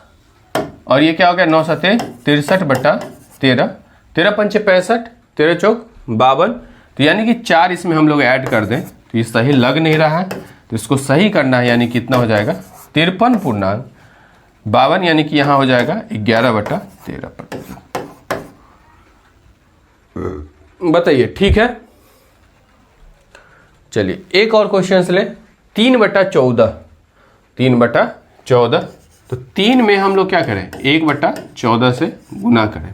S1: और ये क्या हो गया 9 7 63/13, 13 5 65, 13 चौक 52। तो यानी कि 4 इसमें हम लोग ऐड कर दें तो ये सही लग नहीं रहा है, तो इसको सही करना है, यानी कितना हो जाएगा 53.52, यानी कि यहाँ हो जाएगा 11/13%। बताइए ठीक है। चलिए एक और क्वेश्चन ले, 3/14, 3/14। तो 3 में हम लोग क्या करें, 1/14 से गुना करें।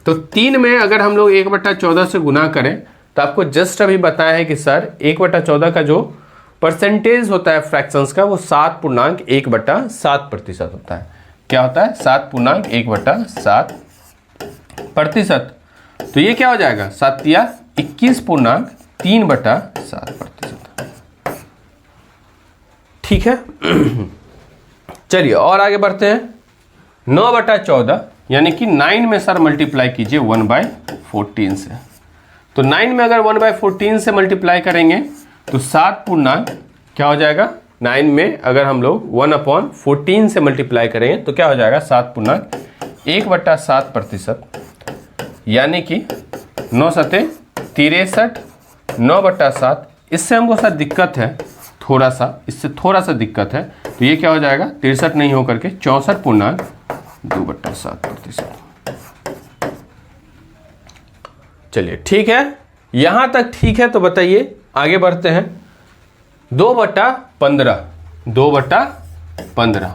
S1: तो 3 में अगर हम लोग 1/14 से गुना करें, तो आपको जस्ट अभी बताया है कि सर 1/14 का जो परसेंटेज होता है फ्रैक्शंस का, वो 7.1/7% होता है। क्या होता है, 7.1/7%। तो ये क्या हो जाएगा, 7 या 21.3/7%। ठीक है। चलिए और आगे बढ़ते हैं। 9/14 यानी कि 9 में सर मल्टीप्लाई कीजिए 1/14 से। तो 9 में अगर 1/14 से मल्टीप्लाई करेंगे तो 7 पूर्णांक क्या हो जाएगा, 9 में अगर हम लोग 1/14 से मल्टीप्लाई करेंगे तो क्या हो जाएगा, 7 पूर्णांक 1/7%, यानी कि 9 7 63, 9/7। इससे हमको सर दिक्कत है थोड़ा सा, इससे थोड़ा सा दिक्कत है, तो ये क्या हो जाएगा 63 नहीं होकर के 64.2/7%। चलिए ठीक है, यहां तक ठीक है। तो बताइए आगे बढ़ते हैं। 2/15, 2/15।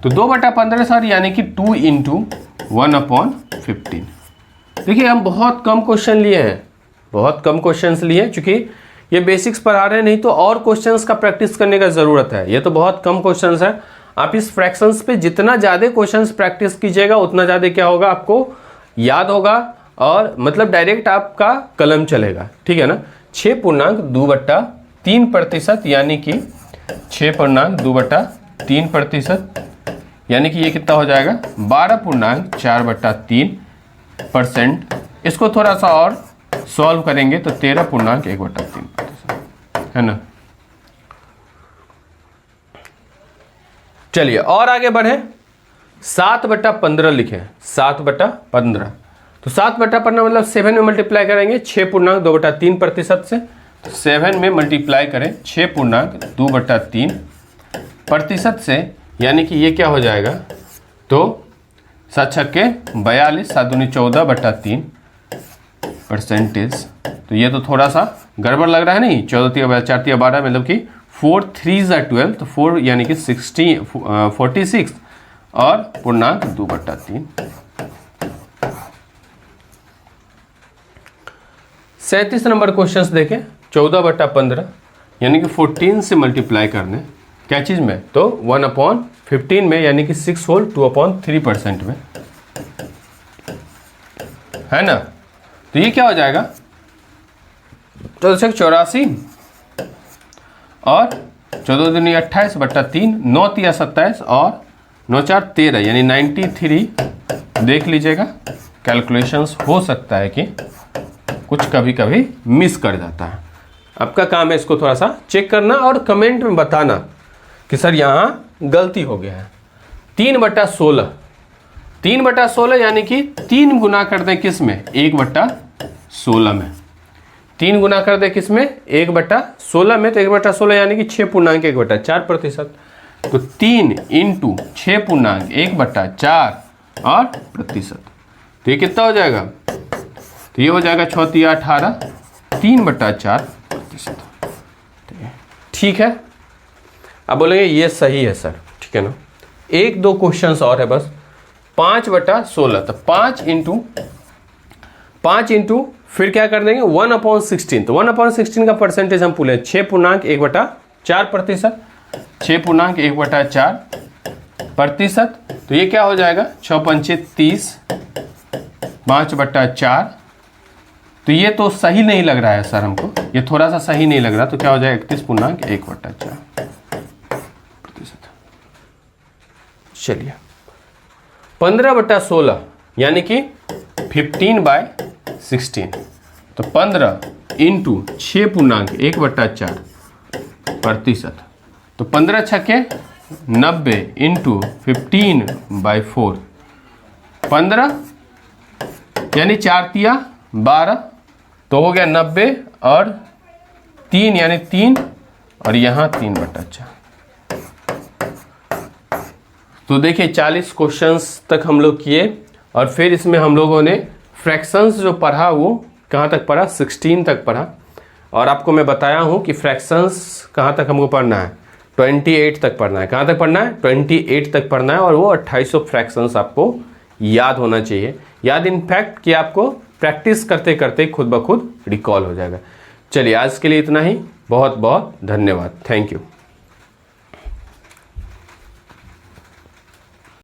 S1: तो 2/15 सर यानी कि 2 × 1/15। देखिए हम बहुत कम क्वेश्चन लिए हैं, बहुत कम क्वेश्चंस लिए, चूंकि ये बेसिक्स पढ़ा रहे हैं, नहीं तो और क्वेश्चंस का प्रैक्टिस करने का जरूरत है। ये तो बहुत कम क्वेश्चंस है। आप इस फ्रैक्शंस पे जितना ज़्यादा क्वेश्चंस प्रैक्टिस कीजिएगा उतना ज़्यादा क्या होगा, आपको याद होगा, और मतलब डायरेक्ट आपका कलम चलेगा। ठीक है ना। 6.2/3%, यानी कि 6.2/3%, यानी कि ये कितना हो जाएगा 12.4/3%। इसको थोड़ा सा और सॉल्व करेंगे तो 13.1/3%, है ना। चलिए और आगे बढ़े। 7/15 लिखे, 7/15। तो 7/15 मतलब 7 में मल्टीप्लाई करेंगे 6.2/3% से। तो 7 में मल्टीप्लाई करें 6.2/3% से, यानी कि ये क्या हो जाएगा, तो 7 छक्के 42, 7 दूनी 14/3 परसेंटेज। तो ये तो थोड़ा सा गड़बड़ लग रहा है नहीं, 14 4 12 मतलब कि 4 3 12, तो 4 यानी कि 46 और पूर्णांक 2/3। 37 नंबर क्वेश्चन देखें, 14/15 यानी कि 14 से मल्टीप्लाई करने क्या चीज़ में, तो 1/15 में यानी कि 6 होल 2/3% में, है ना। तो ये क्या हो जाएगा, 84 और 14 दूनी 28/3, 9 तिया 27 और 9 4 13 यानी 93। देख लीजिएगा, कैलकुलेशंस हो सकता है कि कुछ कभी कभी मिस कर जाता है। आपका काम है इसको थोड़ा सा चेक करना और कमेंट में बताना कि सर यहाँ गलती हो गया है। 3/16, 3/16 यानी कि 3 गुना कर दें किस में, 1/16 में। 3 गुना कर दे किस में, 1/16 में, तो 1/16 यानी कि 6.1/4%। तो 3 × 6.1/4 और प्रतिशत, तो ये कितना हो जाएगा, तो ये हो जाएगा 6 तिया 18, 3/4%। ठीक है, अब बोलेंगे ये सही है सर, ठीक है ना। 1-2 क्वेश्चंस और है बस। 5/16, तो 5 इंटू फिर क्या कर देंगे 1/16, तो 1/16 का परसेंटेज हम पूछे 6.1/4%, 6.1/4%। तो ये क्या हो जाएगा 6×5 30, 5/4। तो ये तो सही नहीं लग रहा है सर हमको, ये थोड़ा सा सही नहीं लग रहा, तो क्या हो जाएगा 31.1/4%। चलिए 15/16 यानी कि 15/16, तो 15 × 6.1/4%। तो 15 छक्के 90 × 15/4, 15 यानी 4 तिया 12, तो हो गया 90 और 3 यानी 3 और यहाँ 3/4। तो देखिए 40 क्वेश्चंस तक हम लोग किए और फिर इसमें हम लोगों ने फ्रैक्शंस जो पढ़ा वो कहाँ तक पढ़ा, 16 तक पढ़ा। और आपको मैं बताया हूँ कि फ्रैक्शंस कहाँ तक हमको पढ़ना है, 28 तक पढ़ना है। कहाँ तक पढ़ना है, 28 तक पढ़ना है। और वो 2800 फ्रैक्शंस आपको याद होना चाहिए। याद इनफैक्ट कि आपको प्रैक्टिस करते करते खुद ब खुद रिकॉल हो जाएगा। चलिए आज के लिए इतना ही, बहुत बहुत धन्यवाद, थैंक यू।